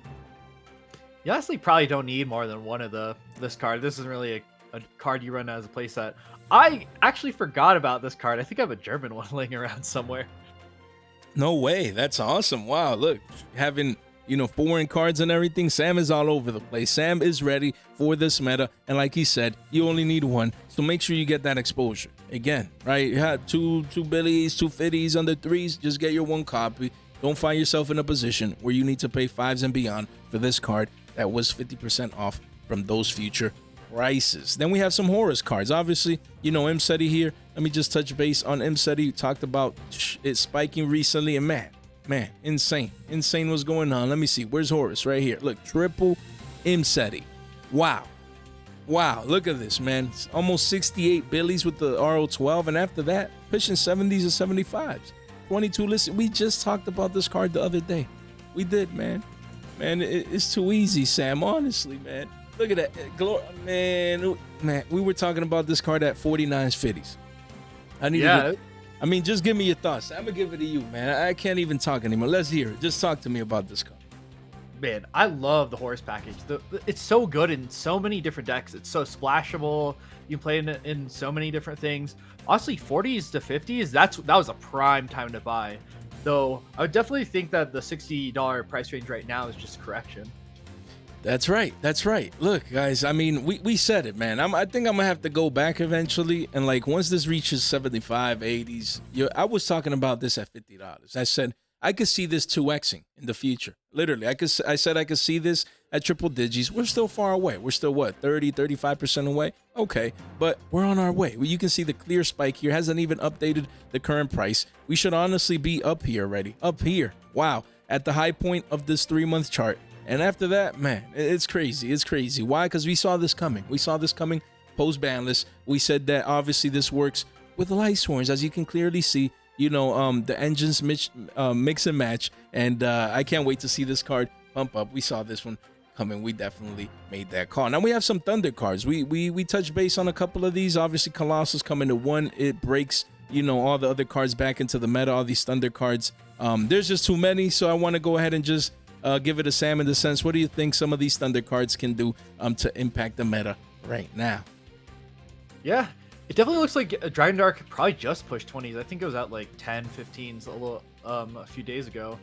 [SPEAKER 2] You honestly probably don't need more than 1 of this card. This isn't really a card you run as a playset. I actually forgot about this card. I think I have a German one laying around somewhere.
[SPEAKER 1] No way. That's awesome. Wow, look, having, foreign cards and everything. Sam is all over the place. Sam is ready for this meta. And like he said, you only need 1. So make sure you get that exposure. Again, right? You have 2 billies, 2 50s, under 3s. Just get your 1 copy. Don't find yourself in a position where you need to pay 5s and beyond for this card that was 50% off from those future prices. Then we have some Horus cards. Obviously, MSETI here. Let me just touch base on MSETI. Talked about it spiking recently, and man, insane what's going on. Let me see. Where's Horus? Right here. Look, triple MSETI. Wow, look at this, man. It's almost 68 billies with the RO12, and after that, pushing 70s or 75s. 22 listed. We just talked about this card the other day. We did, man. Man, it's too easy, Sam. Honestly, man. Look at that. Man, we were talking about this card at 49s, 50s. Just give me your thoughts. I'm going to give it to you, man. I can't even talk anymore. Let's hear it. Just talk to me about this card.
[SPEAKER 2] Man, I love the Horus package. It's so good in so many different decks. It's so splashable. You can play it in so many different things. Honestly, 40s to 50s, that was a prime time to buy. Though I would definitely think that the $60 price range right now is just correction.
[SPEAKER 1] That's right. Look, guys, I mean, we said it, man. I think I'm going to have to go back eventually. And once this reaches 75, 80s, I was talking about this at $50. I said, I could see this 2xing in the future. Literally, I said I could see this at triple digits. We're still far away. We're still, 35% away? Okay, but we're on our way. You can see the clear spike here. Hasn't even updated the current price. We should honestly be up here already. Up here. Wow. At the high point of this 3-month chart. And after that, man, it's crazy. It's crazy. Why? Because we saw this coming. Post Banlist. We said that obviously this works with the light swarms, as you can clearly see. The engines mix and match. And I can't wait to see this card pump up. We saw this one we definitely made that call. Now we have some Thunder cards. We touched base on a couple of these. Obviously, Colossus coming to 1. It breaks, you know, all the other cards back into the meta. All these Thunder cards. There's just too many, so I want to go ahead and just give it a Sam in the sense. What do you think some of these Thunder cards can do to impact the meta right now?
[SPEAKER 2] Yeah, it definitely looks like Dragon Dark probably just pushed 20s. I think it was at like 10, 15s a few days ago.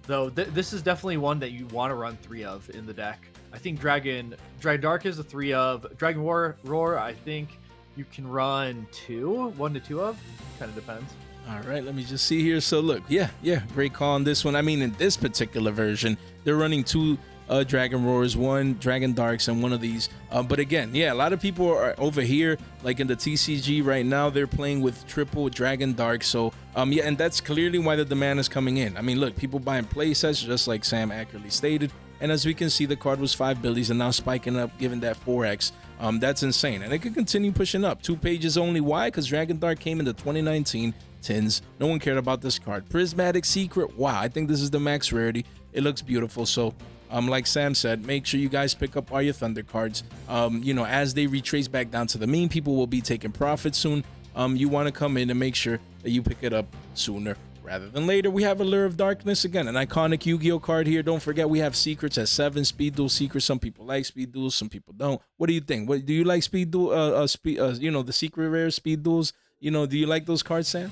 [SPEAKER 2] Though this is definitely one that you want to run 3 of in the deck. I think Dragon Dark is a 3 of. Dragon Roar, I think you can run 1 to 2 of. Kind of depends.
[SPEAKER 1] All right, let me just see here. So look, yeah, great call on this one. I mean, in this particular version, they're running 2 Dragon Roars, 1 Dragon Darks, and 1 of these. But again, yeah, a lot of people are over here, like in the TCG right now, they're playing with triple Dragon Dark. So yeah, and that's clearly why the demand is coming in. I mean, look, people buying play sets, just like Sam accurately stated. And as we can see, the card was 5 billies and now spiking up, giving that 4x. That's insane. And it could continue pushing up. 2 pages only. Why? Because Dragon Dark came into 2019 tins. No one cared about this card. Prismatic Secret. Wow, I think this is the max rarity. It looks beautiful. So like Sam said, make sure you guys pick up all your Thunder cards. You know, as they retrace back down to the mean, people will be taking profit soon. You want to come in and make sure that you pick it up sooner rather than later. We have Allure of Darkness, again, an iconic Yu-Gi-Oh card here. Don't forget, we have Secrets at 7, Speed Duel Secrets. Some people like Speed Duels, some people don't. What do you think? What do you like Speed Duel? You know, the secret rare Speed Duels. You know, do you like those cards, Sam?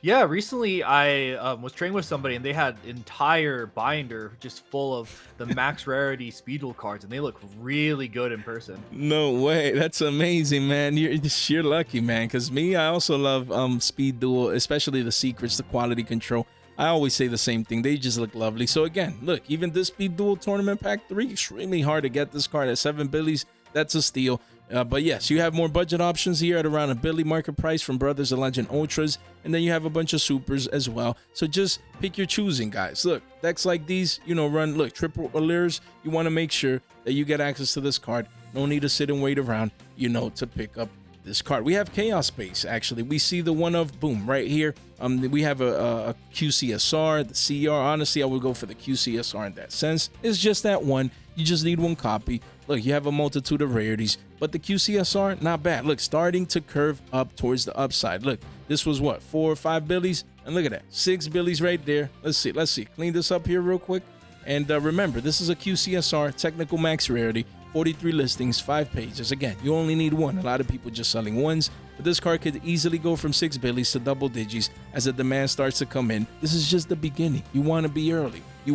[SPEAKER 2] Yeah, recently I was training with somebody and they had entire binder just full of the max rarity Speed Duel cards, and they look really good in person.
[SPEAKER 1] No way, that's amazing, man. You're lucky, man. Cause me, I also love Speed Duel, especially the secrets, the quality control. I always say the same thing. They just look lovely. So again, look, even this Speed Duel Tournament Pack 3, extremely hard to get this card at 7 billies. That's a steal. But yes, you have more budget options here at around a Billy market price from Brothers of Legend Ultras, and then you have a bunch of supers as well. So just pick your choosing, guys. Look, decks like these, you know, run, look, triple allures. You want to make sure that you get access to this card. No need to sit and wait around, you know, to pick up this card. We have Chaos Space, actually. We see the one of, boom, right here. We have a QCSR, the CR. Honestly, I would go for the QCSR in that sense. It's just that one. You just need 1 copy. Look, you have a multitude of rarities, but the QCSR, not bad. Look, starting to curve up towards the upside. Look, this was what, 4 or 5 billies? And look at that, 6 billies right there. Let's see. Clean this up here real quick. And remember, this is a QCSR, technical max rarity, 43 listings, 5 pages. Again, you only need 1. A lot of people just selling 1s, but this card could easily go from 6 billies to double digits as the demand starts to come in. This is just the beginning. You want to be early. You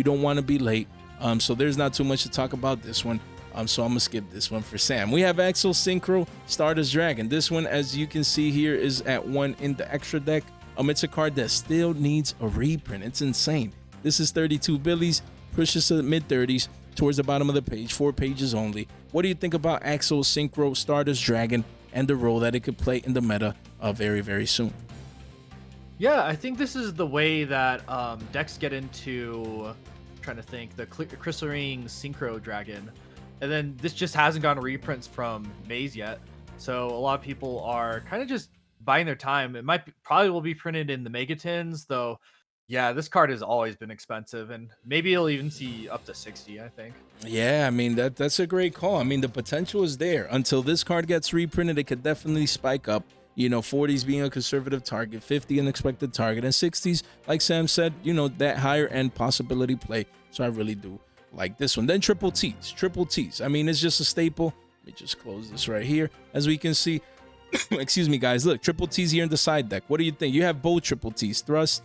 [SPEAKER 1] don't want to be late. So there's not too much to talk about this one. So I'm gonna skip this one for Sam. We have Axel Synchro Stardust Dragon. This one, as you can see here, is at 1 in the extra deck. It's a card that still needs a reprint. It's insane. This is 32 billies, pushes to the mid 30s towards the bottom of the page, 4 pages only. What do you think about Axel Synchro Stardust Dragon and the role that it could play in the meta very, very soon?
[SPEAKER 2] Yeah, I think this is the way that decks get into, trying to think, the Crystal Ring Synchro Dragon. And then this just hasn't gotten reprints from Maze yet. So a lot of people are kind of just buying their time. It probably will be printed in the Megatins, though. Yeah, this card has always been expensive, and maybe you'll even see up to 60, I think.
[SPEAKER 1] Yeah, I mean, that's a great call. I mean, the potential is there. Until this card gets reprinted, it could definitely spike up. You know, 40s being a conservative target, 50 an expected target, and 60s, like Sam said, you know, that higher end possibility play. So I really do like this one. Then triple T's. I mean, it's just a staple. Let me just close this right here. As we can see, excuse me, guys, look, triple T's here in the side deck. What do you think? You have both triple T's, Thrust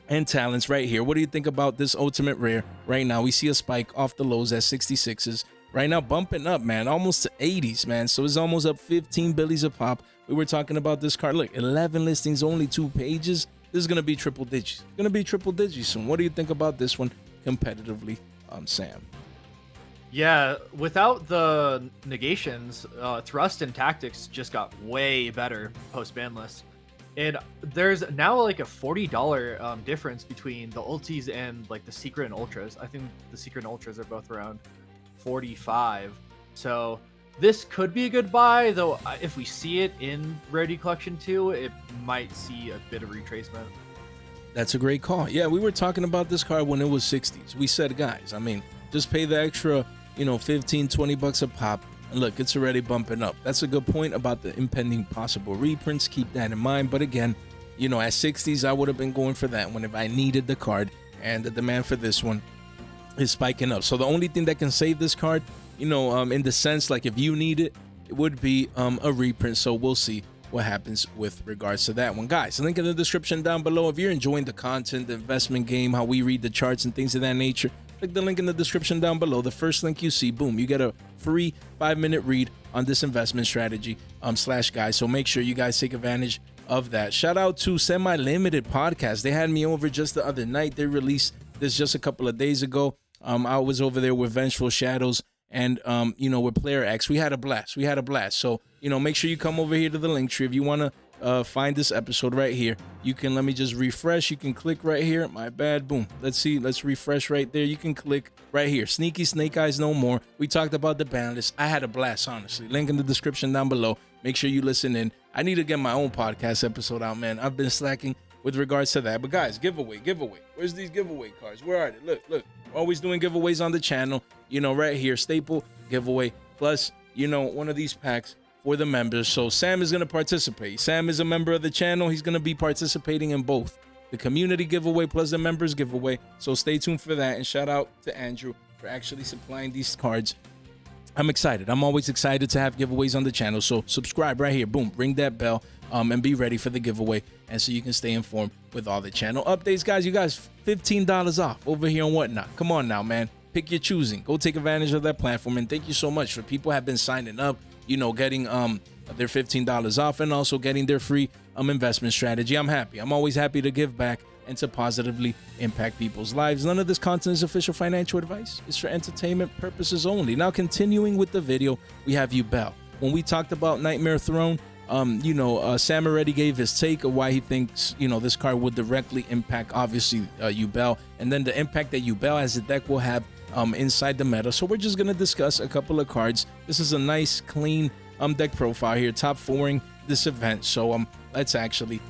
[SPEAKER 1] and Talents right here. What do you think about this ultimate rare right now? We see a spike off the lows at 66s. Right now, bumping up, man, almost to 80s, man. So it's almost up 15 billies a pop. We were talking about this card. Look, 11 listings, only 2 pages. This is going to be triple digits. Going to be triple digits soon. What do you think about this one competitively, Sam?
[SPEAKER 2] Yeah, without the negations, Thrust and Tactics just got way better post Banlist. And there's now like a $40 difference between the ultis and like the secret and ultras. I think the secret and ultras are both around 45. So this could be a good buy, though if we see it in Rarity Collection 2, it might see a bit of retracement.
[SPEAKER 1] That's a great call. Yeah, we were talking about this card when it was 60s. We said, guys, I mean, just pay the extra, 15, 20 bucks a pop. And look, it's already bumping up. That's a good point about the impending possible reprints. Keep that in mind. But again, at 60s, I would have been going for that one if I needed the card. And the demand for this one is spiking up. So the only thing that can save this card, in the sense, like if you need it, it would be a reprint. So we'll see what happens with regards to that one. Guys, link in the description down below. If you're enjoying the content, the investment game, how we read the charts and things of that nature, click the link in the description down below. The first link you see, boom, you get a free 5-minute read on this investment strategy /guys. So make sure you guys take advantage of that. Shout out to Semi Limited Podcast. They had me over just the other night. They released this just a couple of days ago. I was over there with Vengeful Shadows and with Player X. We had a blast. So make sure you come over here to the link tree if you want to find this episode right here. You can, let me just refresh. You can click right here. My bad. Boom. Let's see. Let's refresh right there. You can click right here. Sneaky Snake Eyes No More. We talked about the Banlist. I had a blast, honestly. Link in the description down below. Make sure you listen in. I need to get my own podcast episode out, man. I've been slacking with regards to that. But guys, giveaway. Where's these giveaway cards? Where are they? Look. Always doing giveaways on the channel. Right here. Staple giveaway. Plus, one of these packs for the members. So Sam is going to participate. Sam is a member of the channel. He's going to be participating in both the community giveaway plus the members giveaway. So stay tuned for that. And shout out to Andrew for actually supplying these cards. I'm excited. I'm always excited to have giveaways on the channel. So subscribe right here. Boom. Ring that bell and be ready for the giveaway. And so you can stay informed with all the channel updates. Guys, you guys, $15 off over here on Whatnot. Come on now, man. Pick your choosing. Go take advantage of that platform. And thank you so much for people have been signing up, getting their $15 off and also getting their free investment strategy. I'm happy. I'm always happy to give back and to positively impact people's lives. None of this content is official financial advice. It's for entertainment purposes only. Now, continuing with the video, we have Yubel. When we talked about Nightmare Throne, Sam already gave his take of why he thinks, this card would directly impact, obviously, Yubel, and then the impact that Yubel as a deck will have inside the meta. So we're just going to discuss a couple of cards. This is a nice, clean deck profile here, top 4ing this event. So let's actually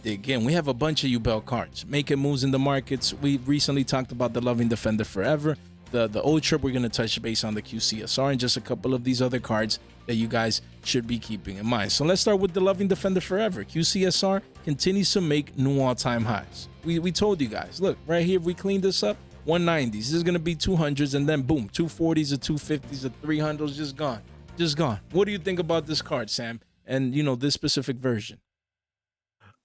[SPEAKER 1] dig in. We have a bunch of Yubel cards making moves in the markets. We recently talked about the Loving Defender Forever, the Ultra. We're going to touch base on the QCSR and just a couple of these other cards that you guys should be keeping in mind. So let's start with the Loving Defender Forever. QCSR continues to make new all-time highs. We told you guys, look, right here, we cleaned this up, 190s. This is going to be 200s, and then boom, 240s or 250s or 300s, just gone. What do you think about this card, Sam, and, this specific version?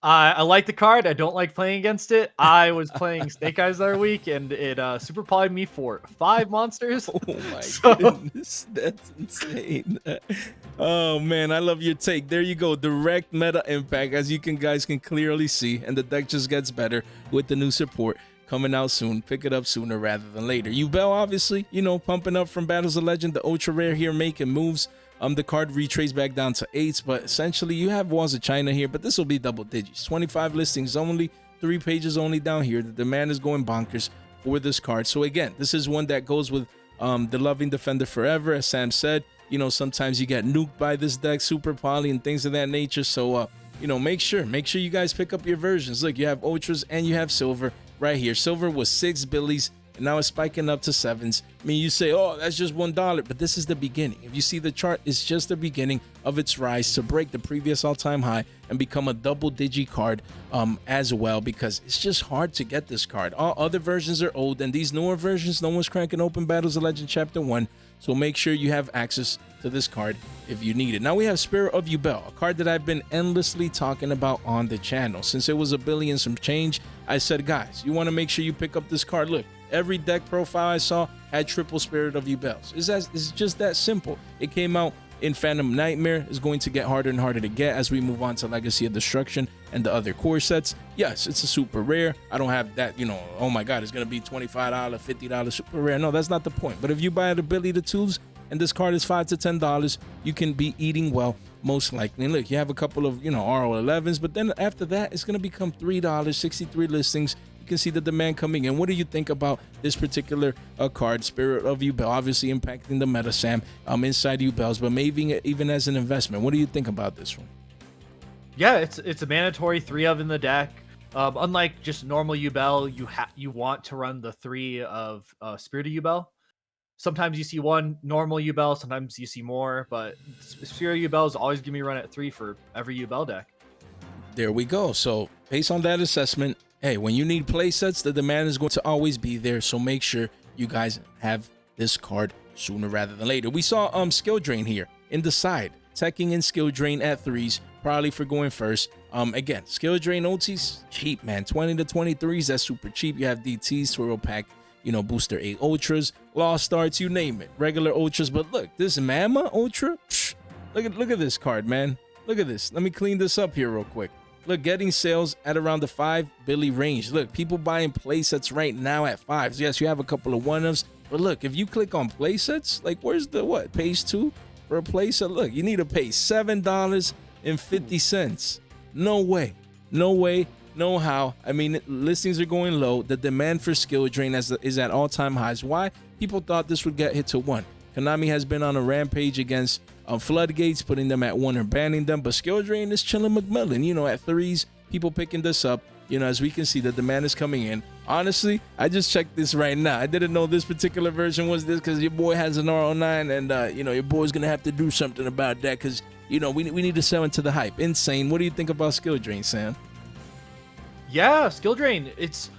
[SPEAKER 2] I like the card. I don't like playing against it. I was playing Snake Eyes the other week, and it super polyed me for 5 monsters.
[SPEAKER 1] Oh my goodness, that's insane. Oh man, I love your take. There you go, direct meta impact, as you guys can clearly see, and the deck just gets better with the new support coming out soon. Pick it up sooner rather than later. Yubel, obviously, pumping up from Battles of Legend. The ultra rare here making moves. The card retraces back down to 8s, but essentially you have Walls of China here, but this will be double digits. 25 listings only, 3 pages only down here. The demand is going bonkers for this card. So again, this is one that goes with the Loving Defender Forever. As Sam said, sometimes you get nuked by this deck, super poly and things of that nature. So make sure you guys pick up your versions. Look, you have ultras and you have silver right here. Silver was 6 billies. And now it's spiking up to 7s. I mean, you say, oh, that's just $1, but this is the beginning. If you see the chart, it's just the beginning of its rise to break the previous all-time high and become a double-digi card as well, because it's just hard to get this card. All other versions are old, and these newer versions, no one's cranking open Battles of Legend Chapter 1, so make sure you have access to this card if you need it. Now we have Spirit of Yubel, a card that I've been endlessly talking about on the channel. Since it was a billion some change, I said, guys, you want to make sure you pick up this card. Look, every deck profile I saw had triple Spirit of Yubels. It's just that simple. It came out in Phantom Nightmare. Is going to get harder and harder to get as we move on to Legacy of Destruction and the other core sets. Yes, it's a super rare. I don't have that, oh my god, it's going to be $25, $50 super rare. No, that's not the point. But if you buy the Billy the Tools and this card is $5 to $10, you can be eating well, most likely. And look, you have a couple of, RO11s, but then after that, it's going to become $3, 63 listings. You can see the demand coming in. What do you think about this particular card, Spirit of Yubel? Obviously impacting the meta, Sam, inside Yubels, but maybe even as an investment. What do you think about this one?
[SPEAKER 2] Yeah, it's a mandatory 3 of in the deck. Unlike just normal Yubel, you want to run the 3 of Spirit of Yubel. Sometimes you see one normal Yubel, sometimes you see more, but Spirit of Yubel is always going to be run at 3 for every Yubel deck.
[SPEAKER 1] There we go. So based on that assessment, hey, when you need play sets, the demand is going to always be there. So make sure you guys have this card sooner rather than later. We saw skill drain here in the side, teching in skill drain at 3s, probably for going first. Again, skill drain OTs cheap, man. 20 to 23s, that's super cheap. You have DTs, swirl pack, booster 8 ultras, lost starts, you name it, regular ultras. But look, this Mama ultra, look at this card, man. Look at this. Let me clean this up here real quick. Look, getting sales at around the 5 Billy range. Look, people buying playsets right now at 5s. Yes, you have a couple of one-ofs, but look, if you click on playsets, like where's the page 2 for a playset? Look, you need to pay $7.50. No way, no how. I mean, listings are going low. The demand for skill drain is at all-time highs. Why? People thought this would get hit to 1. Konami has been on a rampage against floodgates, putting them at 1 or banning them, but skill drain is chilling McMillan. At 3s, people picking this up. As we can see, the demand is coming in. Honestly, I just checked this right now. I didn't know this particular version was this because your boy has an R09, and your boy's gonna have to do something about that because we need to sell into the hype. Insane. What do you think about skill drain, Sam?
[SPEAKER 2] Yeah, skill drain. It's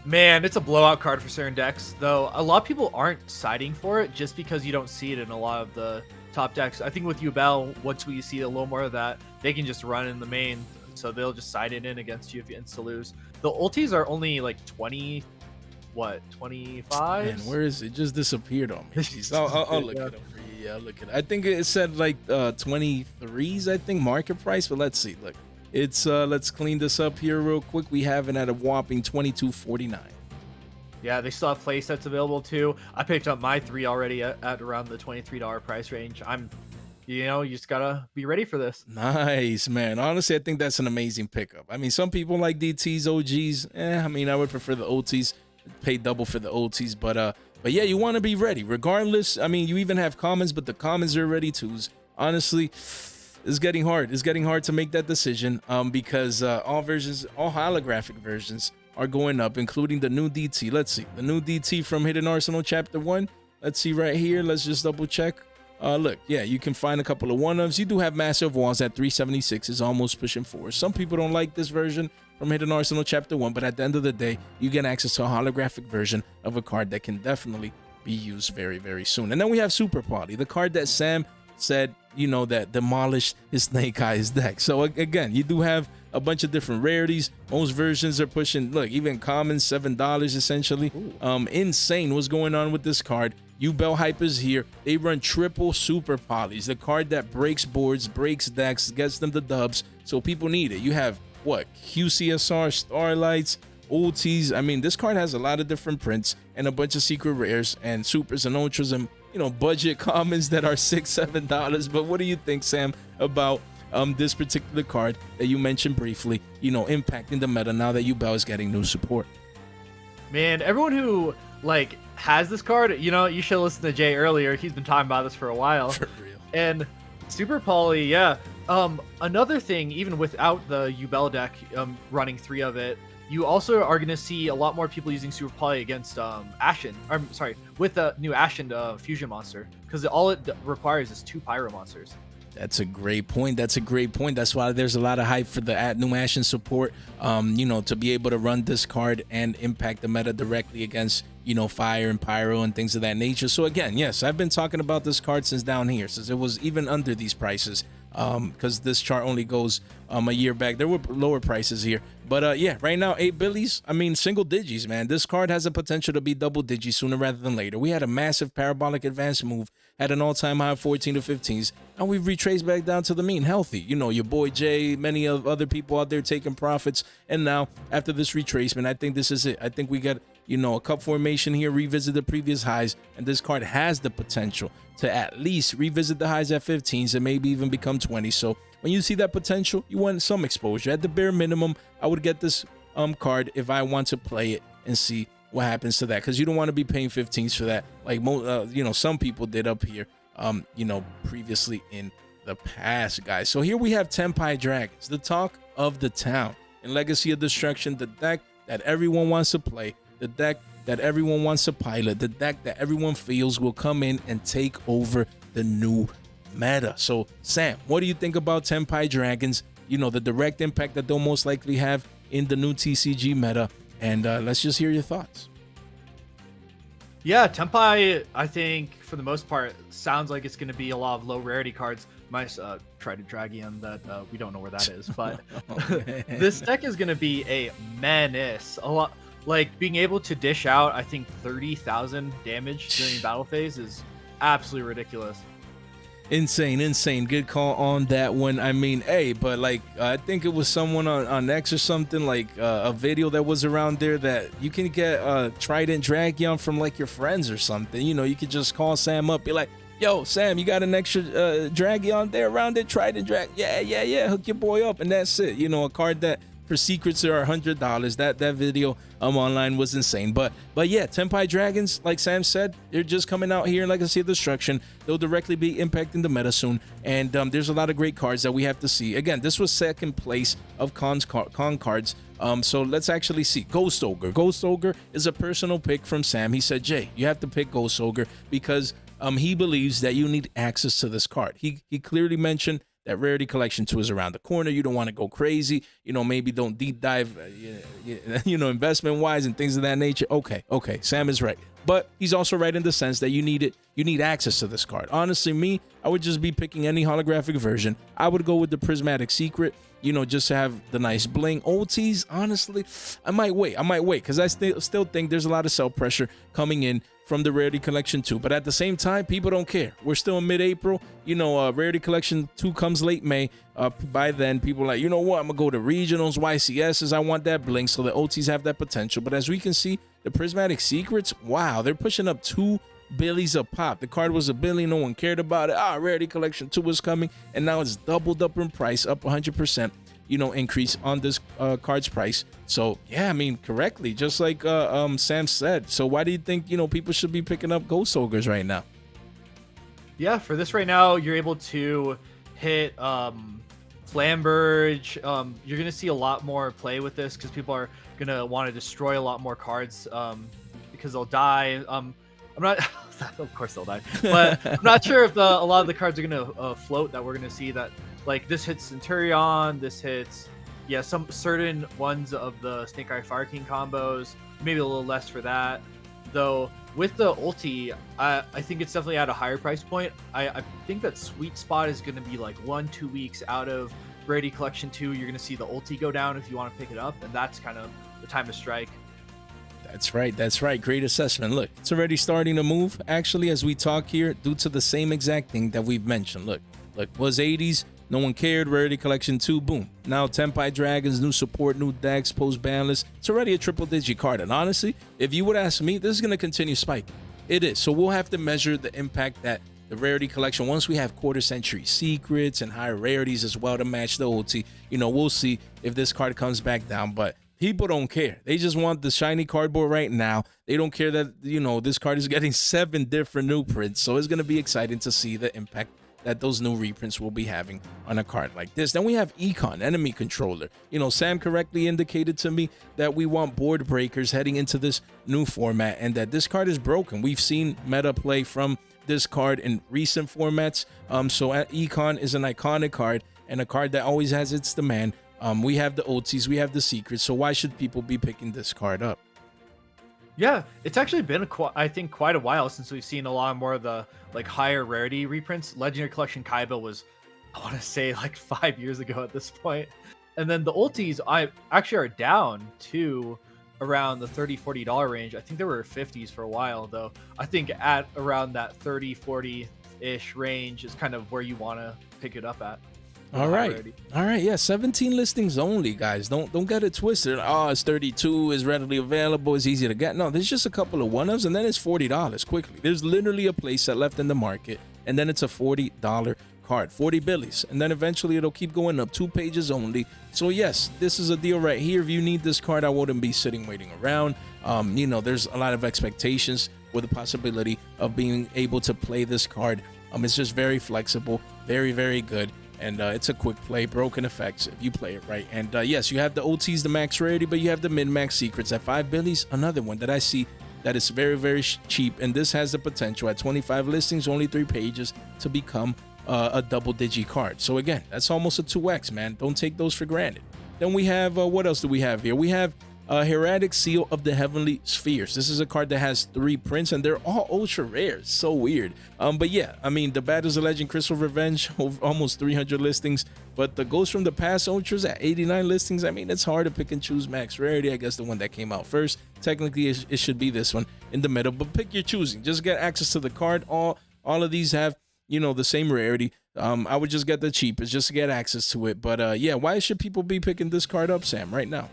[SPEAKER 2] a blowout card for certain decks, though a lot of people aren't siding for it just because you don't see it in a lot of the top decks. I think with Yubel, once we see a little more of that, they can just run in the main, so they'll just side it in against you if you insta lose. The ultis are only like 25?
[SPEAKER 1] Man, where is it? It just disappeared on me. I'll look it up for you. Yeah, I'll look it up. I think it said like 23s, I think, market price, but let's see. Look, it's let's clean this up here real quick. We have it at a whopping $22.49.
[SPEAKER 2] Yeah, they still have play sets available too. I picked up my 3 already at around the $23 price range. You just gotta be ready for this.
[SPEAKER 1] Nice, man. Honestly, I think that's an amazing pickup. I mean, some people like DTs, OGs. I mean, I would prefer the OTs, pay double for the OTs, but yeah, you want to be ready. Regardless, I mean, you even have commons, but the commons are already 2s. Honestly, it's getting hard. It's getting hard to make that decision because all holographic versions are going up, including the new DT. Let's see. The new DT from Hidden Arsenal Chapter 1. Let's see right here. Let's just double check. Look, yeah, you can find a couple of one-ofs. You do have massive walls at 376. Is almost pushing 4. Some people don't like this version from Hidden Arsenal Chapter 1, but at the end of the day, you get access to a holographic version of a card that can definitely be used very, very soon. And then we have Super Poly, the card that Sam said, that demolished his Snake Eyes deck. So again, you do have a bunch of different rarities. Most versions are pushing, look, even common $7 essentially. Insane what's going on with this card. Yubel hype is here. They run triple Super Polys, the card that breaks boards, breaks decks, gets them the dubs. So people need it. You have QCSR, Starlights, ultis. I mean, this card has a lot of different prints and a bunch of secret rares and supers and ultras and budget commons that are $6-7. But what do you think, Sam, about this particular card that you mentioned briefly, impacting the meta now that Yubel is getting new support?
[SPEAKER 2] Man, everyone who has this card, you should listen to Jay earlier. He's been talking about this for a while.
[SPEAKER 1] For real.
[SPEAKER 2] And Super Poly, yeah. Another thing, even without the Yubel deck running 3 of it, you also are going to see a lot more people using Super Poly against Ashen. With the new Ashen fusion monster, because all it requires is 2 Pyro monsters.
[SPEAKER 1] That's a great point. That's why there's a lot of hype for the new Ashen support, to be able to run this card and impact the meta directly against, Fire and Pyro and things of that nature. So again, yes, I've been talking about this card since down here, since it was even under these prices, because this chart only goes a year back. There were lower prices here. But yeah, right now, 8 billies, I mean, single digits, man. This card has a potential to be double digits sooner rather than later. We had a massive parabolic advance move, had an all-time high of 14 to 15s, and we've retraced back down to the mean, healthy. Your boy Jay, many of other people out there taking profits, and now, after this retracement, I think this is it. I think we got, a cup formation here, revisit the previous highs, and this card has the potential to at least revisit the highs at 15s and maybe even become 20. So when you see that potential, you want some exposure. At the bare minimum, I would get this card if I want to play it and see what happens to that, because you don't want to be paying 15s for that, like some people did up here, previously in the past, guys. So here we have Tenpai Dragons, the talk of the town. in Legacy of Destruction, the deck that everyone wants to play, the deck that everyone wants to pilot, the deck that everyone feels will come in and take over the new meta. So, Sam, what do you think about Tenpai Dragons? You know, the direct impact that they'll most likely have in the new TCG meta. And let's just hear your thoughts.
[SPEAKER 2] Yeah, Tenpai, I think for the most part, sounds like it's going to be a lot of low rarity cards. Minus Trident Dragon that we don't know where that is, but this deck is going to be a menace. A lot, like being able to dish out, I think 30,000 damage during battle phase is absolutely ridiculous.
[SPEAKER 1] Insane. Good call on that one. I mean, hey, but like, I think it was someone on X or something, like a video that was around there that you can get Trident Dragon from like your friends or something. You know, you could just call Sam up, be like, yo, Sam, you got an extra Dragon there around it? Trident Dragon. Yeah. Hook your boy up, and that's it. You know, a card that for secrets are $100. That video online was insane. But yeah, Tenpai Dragons, like Sam said, they're just coming out here in Legacy of Destruction. They'll directly be impacting the meta soon, and there's a lot of great cards that we have to see. Again, this was second place of con cards. So let's actually see. Ghost Ogre. Ghost Ogre is a personal pick from Sam. He said, Jay, you have to pick Ghost Ogre because he believes that you need access to this card. He clearly mentioned that Rarity Collection 2 is around the corner. You don't want to go crazy. You know, maybe don't deep dive, investment-wise and things of that nature. Okay, Sam is right. But he's also right in the sense that you need access to this card. Honestly, me, I would just be picking any holographic version. I would go with the Prismatic Secret, just to have the nice bling. OTs, honestly, I might wait because I still think there's a lot of sell pressure coming in from the Rarity Collection 2. But at the same time, people don't care. We're still in mid-April. Rarity Collection 2 comes late May. By then, people are like, you know what? I'm going to go to regionals, YCSs. I want that bling. So the OTs have that potential. But as we can see, the Prismatic Secrets, wow, they're pushing up 2 billies a pop. The card was $1 billion. No one cared about it. Rarity Collection 2 was coming. And now it's doubled up in price, up 100%. Increase on this card's price. So yeah, I mean, correctly, just like Sam said. So why do you think people should be picking up Ghost Ogres right now?
[SPEAKER 2] Yeah, for this right now, you're able to hit Flamberge. You're gonna see a lot more play with this because people are gonna want to destroy a lot more cards because they'll die. I'm not, of course they'll die, but I'm not sure if a lot of the cards are gonna float that we're gonna see that. Like this hits Centurion, this hits, some certain ones of the Snake Eye Fire King combos, maybe a little less for that. Though with the ulti, I think it's definitely at a higher price point. I think that sweet spot is going to be like 1-2 weeks out of Rarity Collection 2. You're going to see the ulti go down if you want to pick it up, and that's kind of the time to strike.
[SPEAKER 1] That's right. Great assessment. Look, it's already starting to move, actually, as we talk here, due to the same exact thing that we've mentioned. Look, was 80s. No one cared. Rarity Collection 2, boom. Now Tenpai Dragons, new support, new decks, post Banlist. It's already a triple-digit card. And honestly, if you would ask me, this is going to continue spiking. It is. So we'll have to measure the impact that the Rarity Collection, once we have quarter-century secrets and higher rarities as well to match the OT, we'll see if this card comes back down. But people don't care. They just want the shiny cardboard right now. They don't care that, this card is getting 7 different new prints. So it's going to be exciting to see the impact that those new reprints will be having on a card like this. Then we have Econ, Enemy Controller. Sam correctly indicated to me that we want board breakers heading into this new format and that this card is broken. We've seen meta play from this card in recent formats. So Econ is an iconic card and a card that always has its demand. We have the OTs, we have the secrets. So why should people be picking this card up?
[SPEAKER 2] Yeah, it's actually been I think quite a while since we've seen a lot more of the higher rarity reprints. Legendary Collection Kaiba was, I want to say, 5 years ago at this point. And then the ultis I actually are down to around the $30-$40 range. I think there were 50s for a while though. I think at around that 30-40-ish range is kind of where you want to pick it up at.
[SPEAKER 1] All right. Yeah, 17 listings only, guys. Don't get it twisted. It's 32, is readily available, it's easy to get. No, there's just a couple of one-ofs and then it's $40 quickly. There's literally a playset left in the market and then it's a $40 card, 40 billies, and then eventually it'll keep going up, 2 pages only. So yes, this is a deal right here. If you need this card, I wouldn't be waiting around. There's a lot of expectations with the possibility of being able to play this card. It's just very flexible, very, very good. And it's a quick play, broken effects if you play it right. And yes, you have the OTs, the max rarity, but you have the min-max secrets at 5 billies. Another one that I see that is very, very cheap. And this has the potential at 25 listings, only 3 pages, to become a double-digi card. So again, that's almost a 2x, man. Don't take those for granted. Then we have, what else do we have here? We have Heraldic Seal of the Heavenly Spheres. This is a card that has 3 prints, and they're all ultra rare. So weird. But yeah, I mean, the Battles of Legend Crystal Revenge, almost 300 listings. But the Ghost from the Past ultras at 89 listings. I mean, it's hard to pick and choose max rarity. I guess the one that came out first. Technically, it should be this one in the middle. But pick your choosing. Just get access to the card. All of these have, you know, the same rarity. I would just get the cheapest just to get access to it. But yeah, why should people be picking this card up, Sam, right now?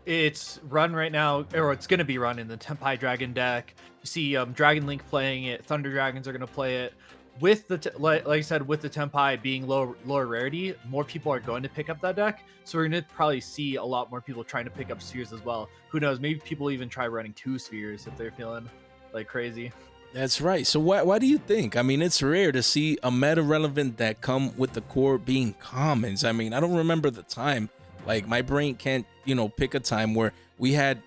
[SPEAKER 2] It's run right now, or it's going to be run in the Tenpai Dragon deck. You see Dragon Link playing it. Thunder Dragons are going to play it. With the like I said, with the Tenpai being lower rarity, more people are going to pick up that deck. So we're going to probably see a lot more people trying to pick up spheres as well. Who knows? Maybe people even try running 2 spheres if they're feeling like crazy.
[SPEAKER 1] That's right. So why do you think? I mean, it's rare to see a meta-relevant deck come with the core being commons. I mean, I don't remember the time. Like, my brain can't, you know, pick a time where we had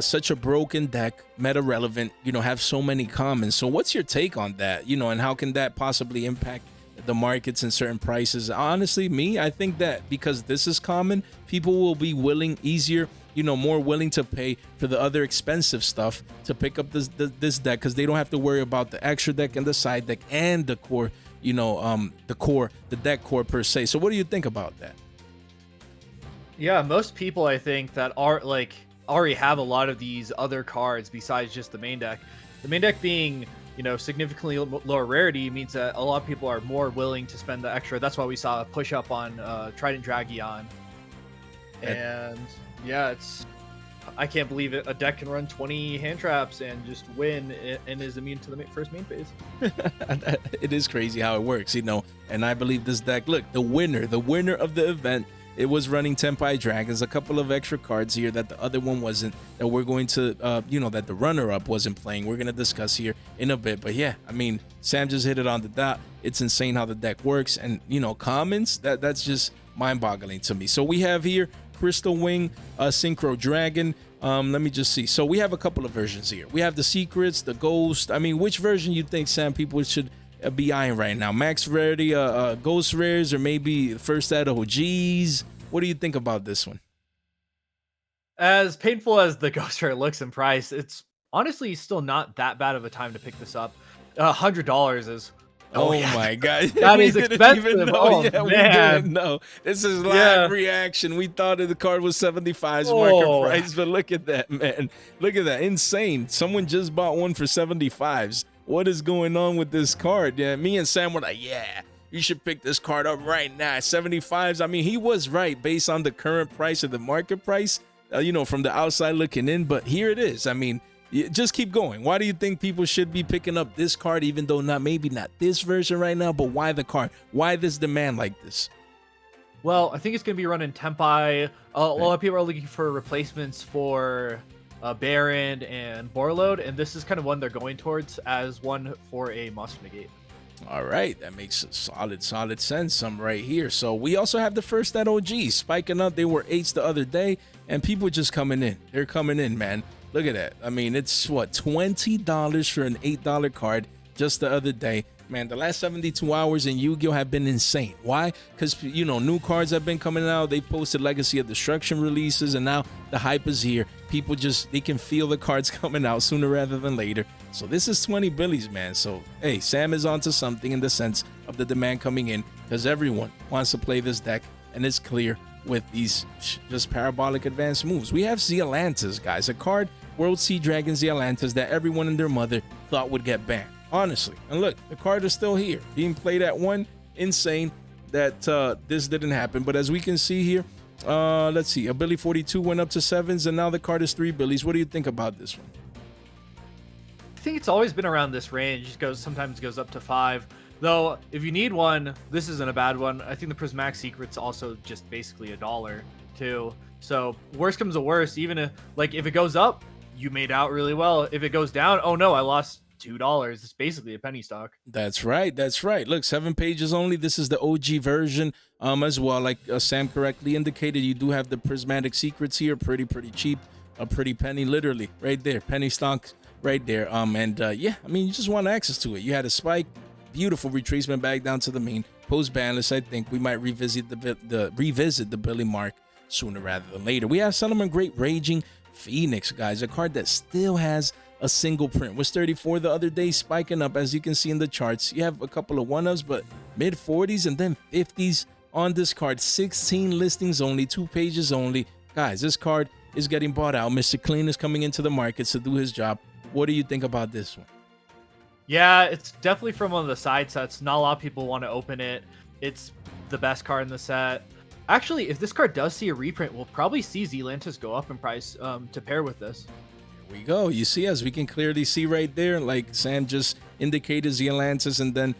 [SPEAKER 1] such a broken deck, meta-relevant, you know, have so many commons. So what's your take on that? You know, and how can that possibly impact the markets and certain prices? Honestly, I think that because this is common, people will be more willing to pay for the other expensive stuff to pick up this deck, because they don't have to worry about the extra deck and the side deck and the core, you know, the deck core per se. So what do you think about that?
[SPEAKER 2] Yeah, most people I think that are like already have a lot of these other cards besides just the main deck. The main deck being, you know, significantly lower rarity means that a lot of people are more willing to spend the extra. That's why we saw a push up on Trident Dragion. And yeah, I can't believe it. A deck can run 20 hand traps and just win and is immune to the first main phase.
[SPEAKER 1] It is crazy how it works, you know. And I believe this deck, look, the winner of the event, it was running Tenpai Dragons, a couple of extra cards here that the other one wasn't, that we're going to, that the runner-up wasn't playing. We're going to discuss here in a bit. But yeah, I mean, Sam just hit it on the dot. It's insane how the deck works. And, you know, commons, that's just mind-boggling to me. So we have here Crystal Wing, Synchro Dragon. Let me just see. So we have a couple of versions here. We have the Secrets, the Ghost. I mean, which version you think, Sam, people should be eyeing right now? Max rarity, Ghost rares, or maybe first set OGs? What do you think about this one?
[SPEAKER 2] As painful as the Ghost rare looks in price, it's honestly still not that bad of a time to pick this up. $100 is...
[SPEAKER 1] Oh yeah. My God.
[SPEAKER 2] That is expensive. Oh,
[SPEAKER 1] yeah,
[SPEAKER 2] man.
[SPEAKER 1] We didn't know. This is live reaction. We thought the card was 75's market price, but look at that, man. Look at that. Insane. Someone just bought one for 75's. What is going on with this card? Yeah, me and Sam were like, yeah, you should pick this card up right now. 75's. I mean, he was right based on the current price or the market price, from the outside looking in. But here it is. I mean, just keep going. Why do you think people should be picking up this card, even though maybe not this version right now, but why the card? Why this demand like this?
[SPEAKER 2] Well, I think it's going to be running Tenpai. A lot of people are looking for replacements for Baron and Borreload, and this is kind of one they're going towards as one for a Monster Negate. All
[SPEAKER 1] right, that makes solid sense. Some right here. So we also have the first at OG spiking up. They were 8s the other day, and people just coming in. They're coming in, man. Look at that. I mean, it's what, $20 for an $8 card just the other day. Man, the last 72 hours in Yu-Gi-Oh have been insane. Why? Because, new cards have been coming out. They posted Legacy of Destruction releases, and now the hype is here. People they can feel the cards coming out sooner rather than later. So this is 20 billies, man. So, hey, Sam is onto something in the sense of the demand coming in, because everyone wants to play this deck, and it's clear with these just parabolic advanced moves. We have Zealantis, guys, a card, World Sea Dragon Zealantis, that everyone and their mother thought would get banned. Honestly. And look, the card is still here, being played at 1. Insane that this didn't happen. But as we can see here, let's see, a Billy 42 went up to 7s, and now the card is 3 Billies. What do you think about this one?
[SPEAKER 2] I think it's always been around this range. Sometimes goes up to 5. Though, if you need one, this isn't a bad one. I think the Prismatic Secret's also just basically $1 too. So worst comes to worst, even if it goes up, you made out really well. If it goes down, oh no, I lost $2. It's basically a penny stock.
[SPEAKER 1] That's right. That's right. Look, 7 pages only. This is the OG version as well. Like Sam correctly indicated, you do have the prismatic secrets here. Pretty cheap. A pretty penny, literally, right there. Penny stocks right there. Yeah, I mean, you just want access to it. You had a spike, beautiful retracement back down to the main. Post Banlist, I think we might revisit the Billy Mark sooner rather than later. We have Solomon Great Raging Phoenix, guys, a card that still has a single print. Was 34 the other day, spiking up as you can see in the charts. You have a couple of one-ups, but mid 40s and then 50s on this card. 16 listings only, 2 pages only. Guys, this card is getting bought out. Mr. Clean is coming into the markets to do his job. What do you think about this one?
[SPEAKER 2] Yeah, it's definitely from one of the side sets. Not a lot of people want to open it. It's the best card in the set. Actually, if this card does see a reprint, we'll probably see Zealantis go up in price to pair with this.
[SPEAKER 1] Here we go. You see, as we can clearly see right there, like Sam just indicated, Zealantis, and then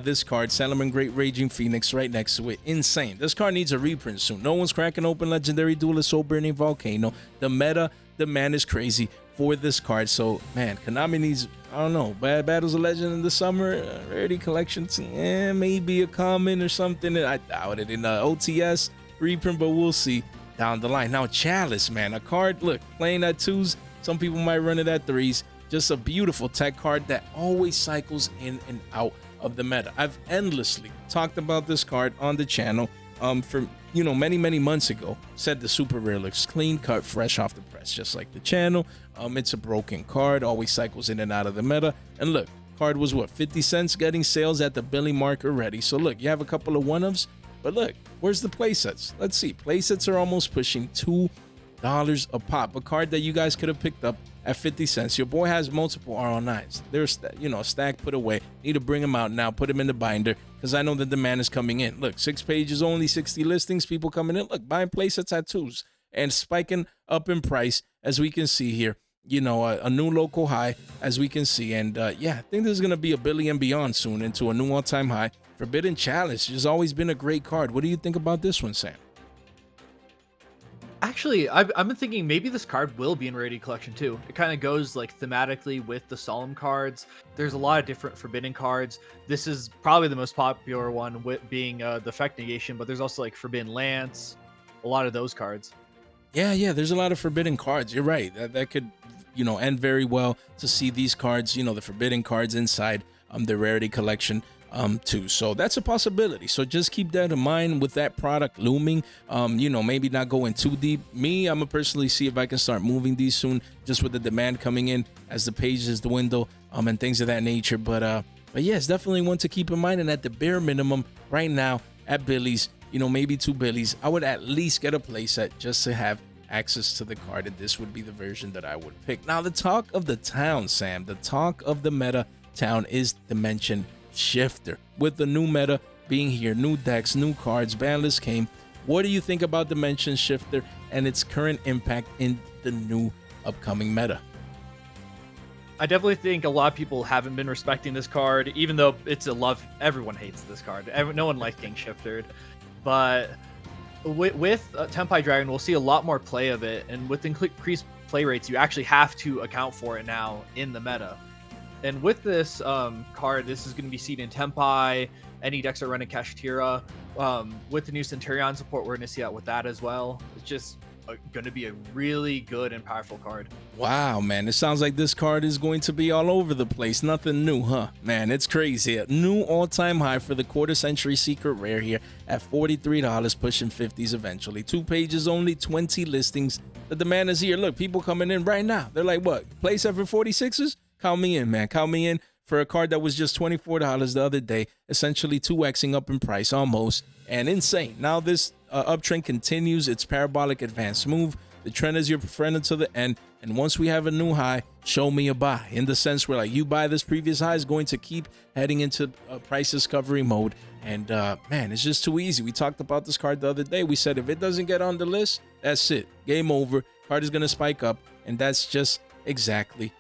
[SPEAKER 1] this card, Solomon Great Raging Phoenix, right next to it. Insane. This card needs a reprint soon. No one's cracking open Legendary Duelist Soul Burning Volcano. The meta demand is crazy for this card. So, man, Konami needs, I don't know, Bad Battles of Legend in the summer, rarity collections, maybe a common or something. I doubt it in OTS reprint, but we'll see down the line. Now, Chalice, man, a card, look, playing at 2s. Some people might run it at 3s. Just a beautiful tech card that always cycles in and out of the meta. I've endlessly talked about this card on the channel for many months ago. Said the super rare looks clean cut, fresh off the press, just like the channel. It's a broken card, always cycles in and out of the meta. And look, card was what, 50 cents, getting sales at the Billy Mark already. So look, you have a couple of one-ofs, but look, where's the playsets? Let's see, playsets are almost pushing $2 a pop. A card that you guys could have picked up at 50 cents. Your boy has multiple RL9s. They're stacked, put away. Need to bring them out now, put them in the binder, because I know the demand is coming in. Look, 6 pages only, 60 listings, people coming in. Look, buying playsets at 2s and spiking up in price, as we can see here. A new local high, as we can see. And yeah, I think there's going to be a Billy and beyond soon into a new all-time high. Forbidden Chalice has always been a great card. What do you think about this one, Sam?
[SPEAKER 2] Actually, I've been thinking maybe this card will be in Rarity Collection too. It kind of goes like thematically with the Solemn cards. There's a lot of different Forbidden cards. This is probably the most popular one, with being the Effect Negation, but there's also like Forbidden Lance, a lot of those cards.
[SPEAKER 1] Yeah, there's a lot of Forbidden cards. You're right. That could, end very well to see these cards, the Forbidden cards inside the Rarity Collection too. So that's a possibility. So just keep that in mind with that product looming. Maybe not going too deep. I'm gonna personally see if I can start moving these soon, just with the demand coming in as the pages dwindle and things of that nature. But yeah, it's definitely one to keep in mind. And at the bare minimum right now at Billy's, maybe 2 Billies, I would at least get a playset just to have access to the card, and this would be the version that I would pick. Now, the talk of the town, Sam, the talk of the meta town is Dimension Shifter. With the new meta being here, new decks, new cards, Banlist came. What do you think about Dimension Shifter and its current impact in the new upcoming meta?
[SPEAKER 2] I definitely think a lot of people haven't been respecting this card, even though it's a love. Everyone hates this card. No one likes getting shifted, but with Tenpai Dragon, we'll see a lot more play of it, and with increased play rates, you actually have to account for it now in the meta. And with this card, this is going to be seen in Tenpai, any decks that run in Kashtira. With the new Centurion support, we're going to see that with that as well. It's just going to be a really good and powerful card.
[SPEAKER 1] Wow, man, it sounds like this card is going to be all over the place. Nothing new, huh? Man, it's crazy. A new all-time high for the quarter-century secret rare here at $43, pushing 50s eventually. 2 pages only, 20 listings. The demand is here. Look, people coming in right now. They're like, what, playset for 46s? Count me in, man. Count me in for a card that was just $24 the other day, essentially 2xing up in price almost, and insane. Now this uptrend continues its parabolic advance move. The trend is your friend until the end, and once we have a new high, show me a buy, in the sense where like you buy this previous high is going to keep heading into price discovery mode. And man, it's just too easy. We talked about this card the other day. We said if it doesn't get on the list, that's it, game over. Card is going to spike up, and that's just exactly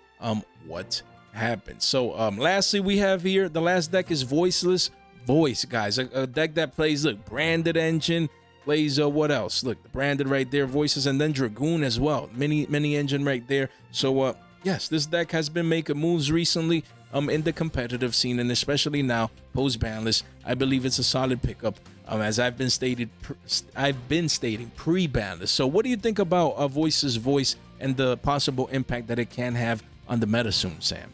[SPEAKER 1] what happened. So lastly, we have here the last deck is Voiceless Voice, guys. A deck that plays, look, Branded Engine, plays what else? Look, Branded right there, Voices, and then Dragoon as well. Mini engine right there. So yes, this deck has been making moves recently. in the competitive scene, and especially now post Banlist, I believe it's a solid pickup. As I've been stating pre-Banlist. So what do you think about Voice's voice and the possible impact that it can have on the meta soon, Sam?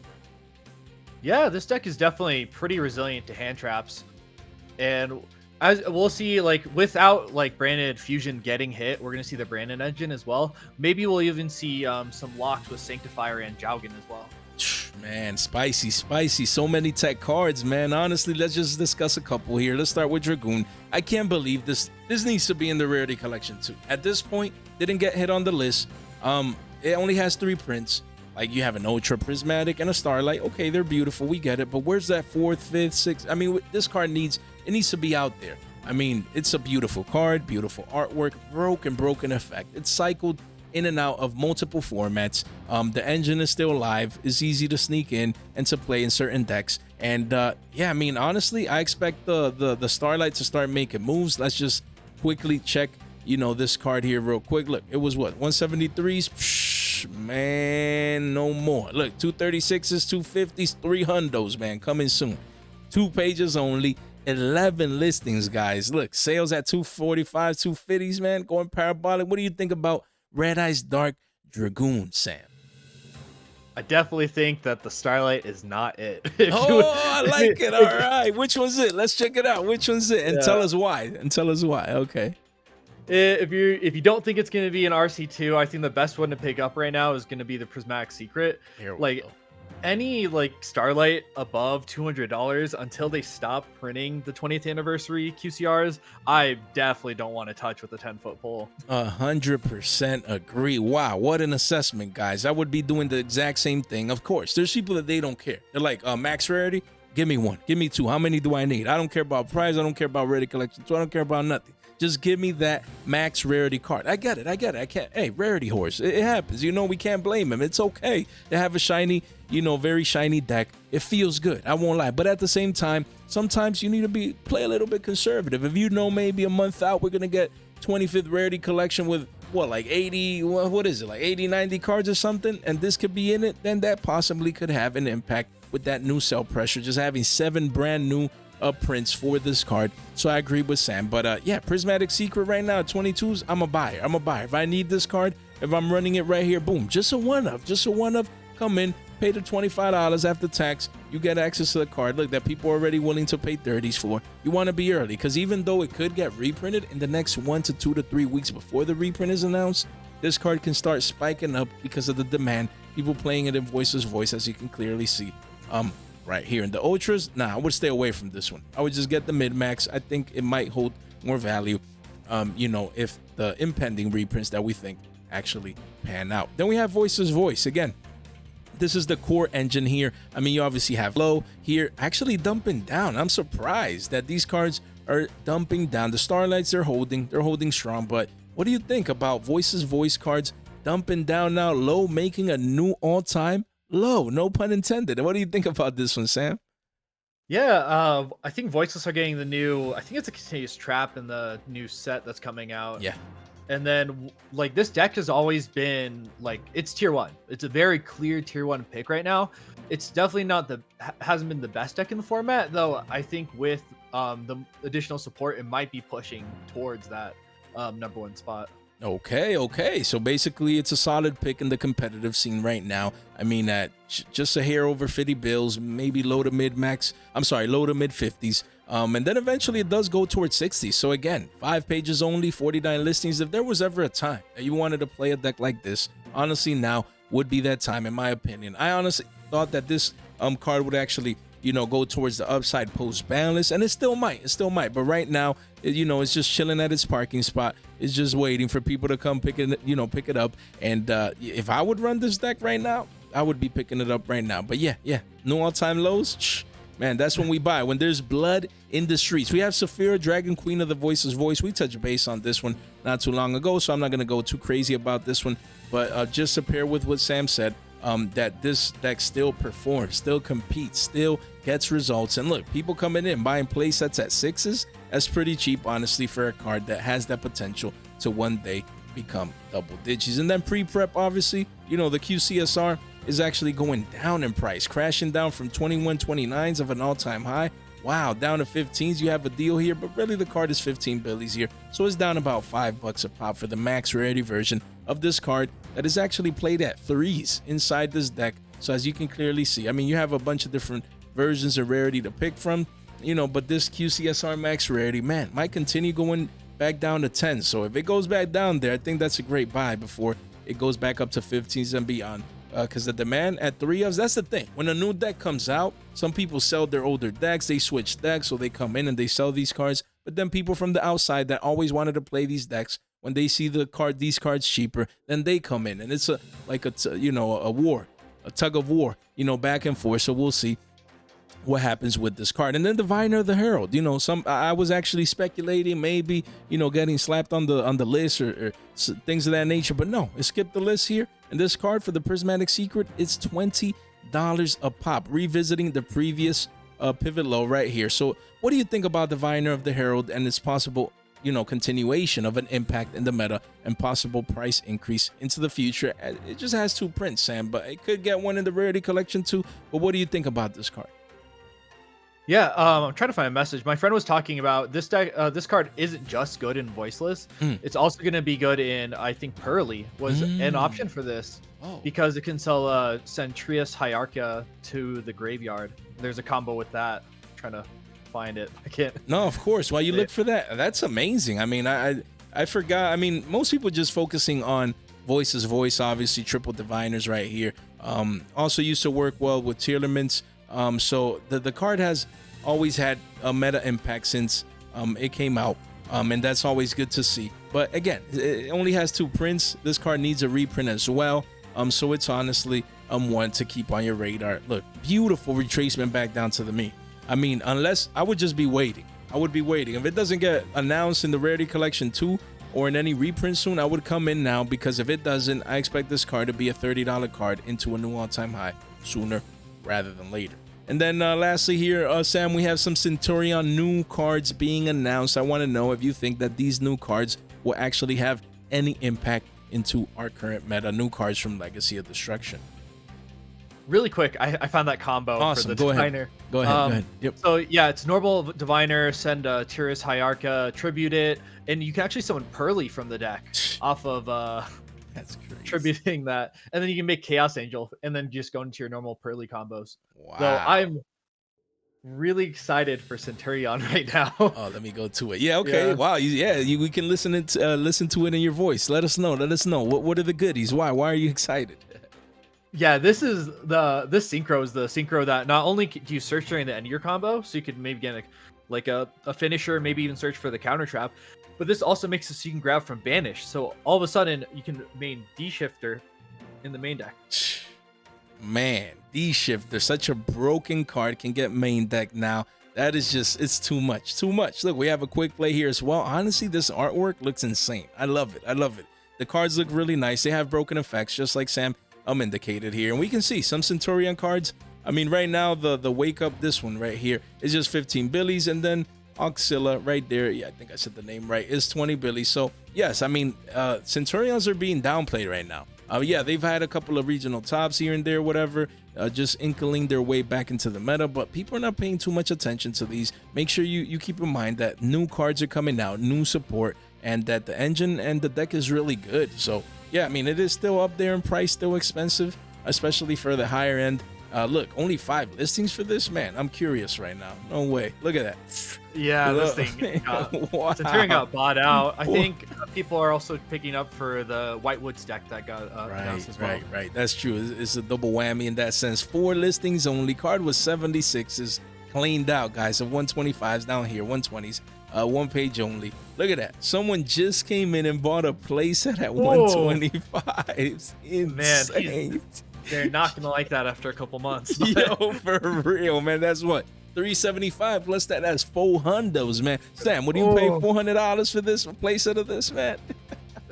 [SPEAKER 2] Yeah, this deck is definitely pretty resilient to hand traps, and as we'll see, like without like Branded Fusion getting hit, we're gonna see the Brandon engine as well. Maybe we'll even see some locks with Sanctifier and Jaugen as well.
[SPEAKER 1] Man, spicy. So many tech cards, man. Honestly, let's just discuss a couple here. Let's start with Dragoon. I can't believe this. This needs to be in the rarity collection too. At this point, didn't get hit on the list. It only has 3 prints. Like you have an Ultra Prismatic and a Starlight. Okay, they're beautiful. We get it. But where's that 4th, 5th, 6th? I mean, this card needs to be out there. I mean, it's a beautiful card, beautiful artwork, broken effect. It's cycled in and out of multiple formats. The engine is still alive. It's easy to sneak in and to play in certain decks. And yeah, I mean, honestly, I expect the Starlight to start making moves. Let's just quickly check, this card here real quick. Look, it was what, 173s? Psh, man, no more. Look, 236s, 250s, 3 hundos, man, coming soon. 2 pages only. 11 listings, guys. Look, sales at 245, 250s, man, going parabolic. What do you think about Red Eyes Dark Dragoon, Sam?
[SPEAKER 2] I definitely think that the Starlight is not it.
[SPEAKER 1] I like it. All right. Which one's it? Let's check it out. Which one's it? And tell us why. Okay.
[SPEAKER 2] If you don't think it's going to be an RC2, I think the best one to pick up right now is going to be the Prismatic Secret.
[SPEAKER 1] Here we
[SPEAKER 2] like
[SPEAKER 1] go.
[SPEAKER 2] Any Starlight above $200 until they stop printing the 20th anniversary QCRs, I definitely don't want to touch with a 10-foot pole.
[SPEAKER 1] 100% agree. Wow, what an assessment, guys. I would be doing the exact same thing. Of course, there's people that they don't care. They're like, max rarity, give me 1, give me 2. How many do I need? I don't care about price. I don't care about rarity collection. So I don't care about nothing. Just give me that max rarity card. I get it. I can't. Hey, rarity horse. It happens. We can't blame him. It's okay to have a shiny, very shiny deck. It feels good. I won't lie. But at the same time, sometimes you need to play a little bit conservative. If maybe a month out, we're gonna get 25th rarity collection with what, like 80? What is it? Like 80, 90 cards or something, and this could be in it. Then that possibly could have an impact with that new sell pressure. Just having 7 brand new prints for this card. So I agree with Sam. But yeah, Prismatic Secret right now at 22s, I'm a buyer. If I need this card, if I'm running it right here, boom, just a one of, come in, pay the $25 after tax. You get access to the card. Look, that people are already willing to pay 30s for. You want to be early, because even though it could get reprinted in the next 1 to 2 to 3 weeks before the reprint is announced, this card can start spiking up because of the demand. People playing it in Voice's voice, as you can clearly see. Right here in the Ultras, I would stay away from this one. I would just get the mid-max. I think it might hold more value, if the impending reprints that we think actually pan out. Then we have Voice's voice. Again, this is the core engine here. I mean, you obviously have low here, actually dumping down. I'm surprised that these cards are dumping down. The Starlights they're holding strong. But what do you think about Voice's voice cards dumping down now? Low making a new all-time low, no pun intended. What do you think about this one, Sam?
[SPEAKER 2] Yeah, I think Voiceless are getting the new, I think it's a continuous trap in the new set that's coming out.
[SPEAKER 1] Yeah.
[SPEAKER 2] And then this deck has always been it's tier 1. It's a very clear tier 1 pick right now. It's definitely hasn't been the best deck in the format, though. I think with the additional support, it might be pushing towards that number 1 spot.
[SPEAKER 1] Okay. So basically, it's a solid pick in the competitive scene right now. I mean, at just a hair over 50 bills, maybe low to mid 50s. And then eventually it does go towards 60. So again, 5 pages only, 49 listings. If there was ever a time that you wanted to play a deck like this, honestly, now would be that time, in my opinion. I honestly thought that this card would actually, go towards the upside post Banlist, and it still might. But right now, it's just chilling at its parking spot. It's just waiting for people to come pick it up. And if I would run this deck right now, I would be picking it up right now. But yeah, no all-time lows. Man, that's when we buy. When there's blood in the streets. We have Saphira, Dragon Queen of the Voice's voice. We touched base on this one not too long ago, so I'm not gonna go too crazy about this one. But just to pair with what Sam said, that this deck still performs, still competes, still gets results. And look, people coming in buying play sets at 6s, that's pretty cheap, honestly, for a card that has that potential to one day become double digits. And then pre-prep, obviously, the QCSR, is actually going down in price, crashing down from 21.29s of an all-time high. Wow, down to 15s. You have a deal here, but really the card is 15 billies here. So it's down about $5 a pop for the max rarity version of this card that is actually played at 3s inside this deck. So as you can clearly see, I mean, you have a bunch of different versions of rarity to pick from, you know, but this QCSR max rarity, man, might continue going back down to 10. So if it goes back down there, I think that's a great buy before it goes back up to 15s and beyond. Because the demand at 3ofs, that's the thing. When a new deck comes out, some people sell their older decks, they switch decks, so they come in and they sell these cards. But then people from the outside that always wanted to play these decks, when they see these cards cheaper, then they come in, and it's a war, a tug of war, you know, back and forth. So we'll see what happens with this card. And then Diviner of the Herald, you know, I was actually speculating maybe, you know, getting slapped on the list or things of that nature, but no, it skipped the list here. And this card for the Prismatic Secret, it's $20 a pop, revisiting the previous pivot low right here. So what do you think about Diviner of the Herald and its possible, you know, continuation of an impact in the meta and possible price increase into the future? It just has 2 prints, Sam, but it could get one in the rarity collection too. But what do you think about this card?
[SPEAKER 2] Yeah, I'm trying to find a message. My friend was talking about this deck. This card isn't just good in voiceless. It's also going to be good in, I think, Pearly was an option for this because it can send Trias Hierarchia to the graveyard. There's a combo with that. I'm trying to find it. I can't.
[SPEAKER 1] No, of course. While you look for that, that's amazing. I mean, I forgot. I mean, most people just focusing on voice, obviously triple diviners right here. Also used to work well with Tearlaments. So the card has always had a meta impact since it came out, and that's always good to see. But again, it only has 2 prints. This card needs a reprint as well. So it's honestly one to keep on your radar. Look, beautiful retracement back down to the me. I mean, unless I would just be waiting. I would be waiting. If it doesn't get announced in the rarity collection 2 or in any reprint soon, I would come in now, because if it doesn't, I expect this card to be a $30 card into a new all-time high sooner rather than later. And then lastly here, Sam, we have some Centurion new cards being announced. I want to know if you think that these new cards will actually have any impact into our current meta. New cards from Legacy of Destruction.
[SPEAKER 2] Really quick, I found that combo
[SPEAKER 1] Awesome.
[SPEAKER 2] for the Diviner.
[SPEAKER 1] Go ahead. Yep.
[SPEAKER 2] So yeah, it's normal Diviner, send Tiras Hierarchia, tribute it, and you can actually summon Pearly from the deck off of
[SPEAKER 1] That's crazy.
[SPEAKER 2] tributing that, and then you can make Chaos Angel, and then just go into your normal Pearly combos.
[SPEAKER 1] Wow.
[SPEAKER 2] So I'm really excited for Centurion right now.
[SPEAKER 1] Oh, let me go to it. Yeah, okay.
[SPEAKER 2] Yeah.
[SPEAKER 1] Wow. We can listen to it in your voice. Let us know. What are the goodies? Why are you excited?
[SPEAKER 2] Yeah, this synchro is the synchro that not only do you search during the end of your combo, so you could maybe get like a finisher, maybe even search for the counter trap, but this also makes it so you can grab from Banish. So all of a sudden you can main D-Shifter in the main deck.
[SPEAKER 1] Man, D-Shifter, such a broken card, can get main deck now. That is just, it's too much. Look, we have a quick play here as well. Honestly, this artwork looks insane. I love it. The cards look really nice. They have broken effects, just like Sam indicated here. And we can see some Centurion cards. I mean, right now, the Wake Up, this one right here, is just 15 billies. And then Auxilla right there, yeah, I think I said the name right, is 20 billies. So, yes, I mean, Centurions are being downplayed right now. Yeah, they've had a couple of regional tops here and there, whatever, just inkling their way back into the meta, but people are not paying too much attention to these. Make sure you keep in mind that new cards are coming out, new support, and that the engine and the deck is really good. So, yeah, I mean, it is still up there in price, still expensive, especially for the higher end. Look, only 5 listings for this? Man, I'm curious right now. No way. Look at that.
[SPEAKER 2] Yeah, this thing Centurion got bought out. I think people are also picking up for the Whitewoods deck that got announced as well.
[SPEAKER 1] Right. That's true. It's a double whammy in that sense. 4 listings only. Card was 76 is cleaned out, guys. Of 125s down here, 120s. 1 page only. Look at that. Someone just came in and bought a playset at 125s. Insane.
[SPEAKER 2] Man, they're not gonna like that after a couple months.
[SPEAKER 1] Yo, for real, man. That's what, $375 plus that. That's $400, man. Sam, what do you pay $400 for this playset of this, man?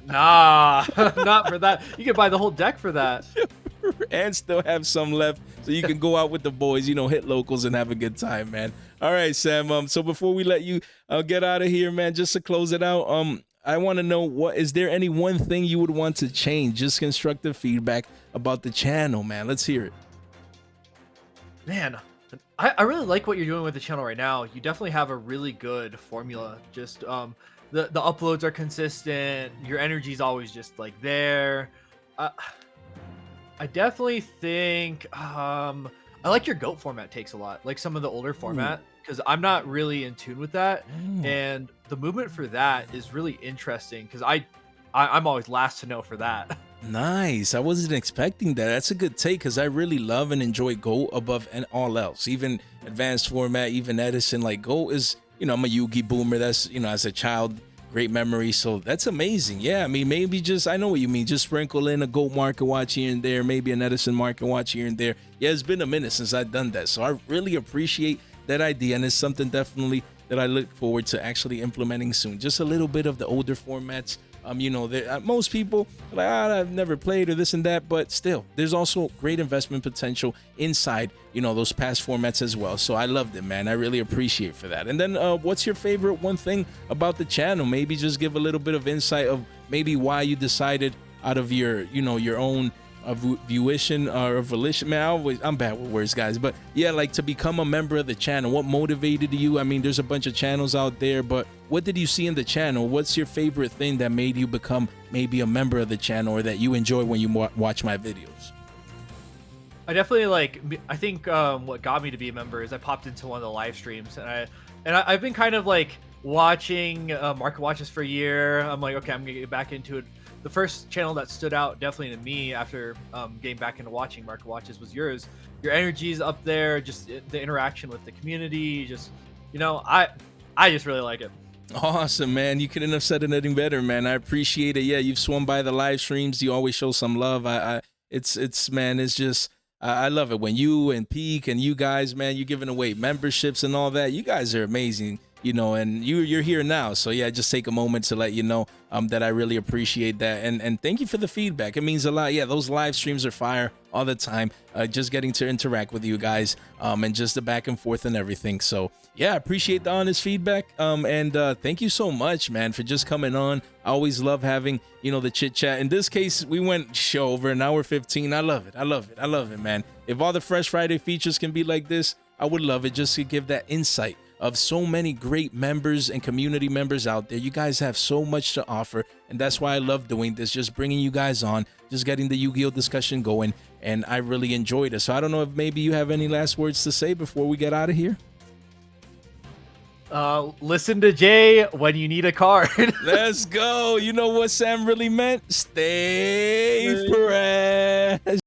[SPEAKER 2] Nah, not for that. You can buy the whole deck for that,
[SPEAKER 1] and still have some left, so you can go out with the boys, hit locals and have a good time, man. All right, Sam. So before we let you get out of here, man, just to close it out, I want to know, is there any one thing you would want to change? Just constructive feedback. about the channel, man. Let's hear it.
[SPEAKER 2] Man, I really like what you're doing with the channel right now. You definitely have a really good formula. Just the uploads are consistent. Your energy's always just like there. Uh, I definitely think I like your goat format takes a lot, like some of the older format, because I'm not really in tune with that, and the movement for that is really interesting because I'm always last to know for that.
[SPEAKER 1] Nice. I wasn't expecting that. That's a good take because I really love and enjoy Go above and all else. Even advanced format, even Edison. Like Go is, I'm a Yugi boomer. That's, as a child, great memory. So that's amazing. Yeah, I mean, maybe just, I know what you mean. Just sprinkle in a Go market watch here and there, maybe an Edison market watch here and there. Yeah, it's been a minute since I've done that. So I really appreciate that idea. And it's something definitely that I look forward to actually implementing soon. Just a little bit of the older formats. Most people are like, I've never played or this and that, but still, there's also great investment potential inside, those past formats as well. So I loved it, man. I really appreciate for that. And then what's your favorite one thing about the channel? Maybe just give a little bit of insight of maybe why you decided out of your, your own volition or volition. Man, I'm bad with words, guys, but yeah, like to become a member of the channel. What motivated you? I mean, there's a bunch of channels out there, but what did you see in the channel? What's your favorite thing that made you become maybe a member of the channel or that you enjoy when you watch my videos?
[SPEAKER 2] I definitely I think what got me to be a member is I popped into one of the live streams and I've been kind of like watching market watches for a year. I'm like, okay, I'm gonna get back into it. The first channel that stood out definitely to me after getting back into watching market watches was yours. Your energy's up there, just the interaction with the community, just I just really like it.
[SPEAKER 1] Awesome, man. You couldn't have said anything better, man. I appreciate it. Yeah, you've swum by the live streams. You always show some love. It's just I love it when you and Peak and you guys, man, you're giving away memberships and all that. You guys are amazing. And you're here now. So yeah, just take a moment to let you know that I really appreciate that. And thank you for the feedback. It means a lot. Yeah, those live streams are fire all the time. Just getting to interact with you guys and just the back and forth and everything. So yeah, I appreciate the honest feedback. And thank you so much, man, for just coming on. I always love having, the chit chat. In this case, we went over an hour 15. I love it. I love it. I love it, man. If all the Fresh Friday features can be like this, I would love it just to give that insight of so many great members and community members out there. You guys have so much to offer, and that's why I love doing this, just bringing you guys on, just getting the Yu-Gi-Oh discussion going, and I really enjoyed it. So I don't know if maybe you have any last words to say before we get out of here.
[SPEAKER 2] Listen to Jay when you need a card.
[SPEAKER 1] Let's go. You know what Sam really meant? Stay fresh.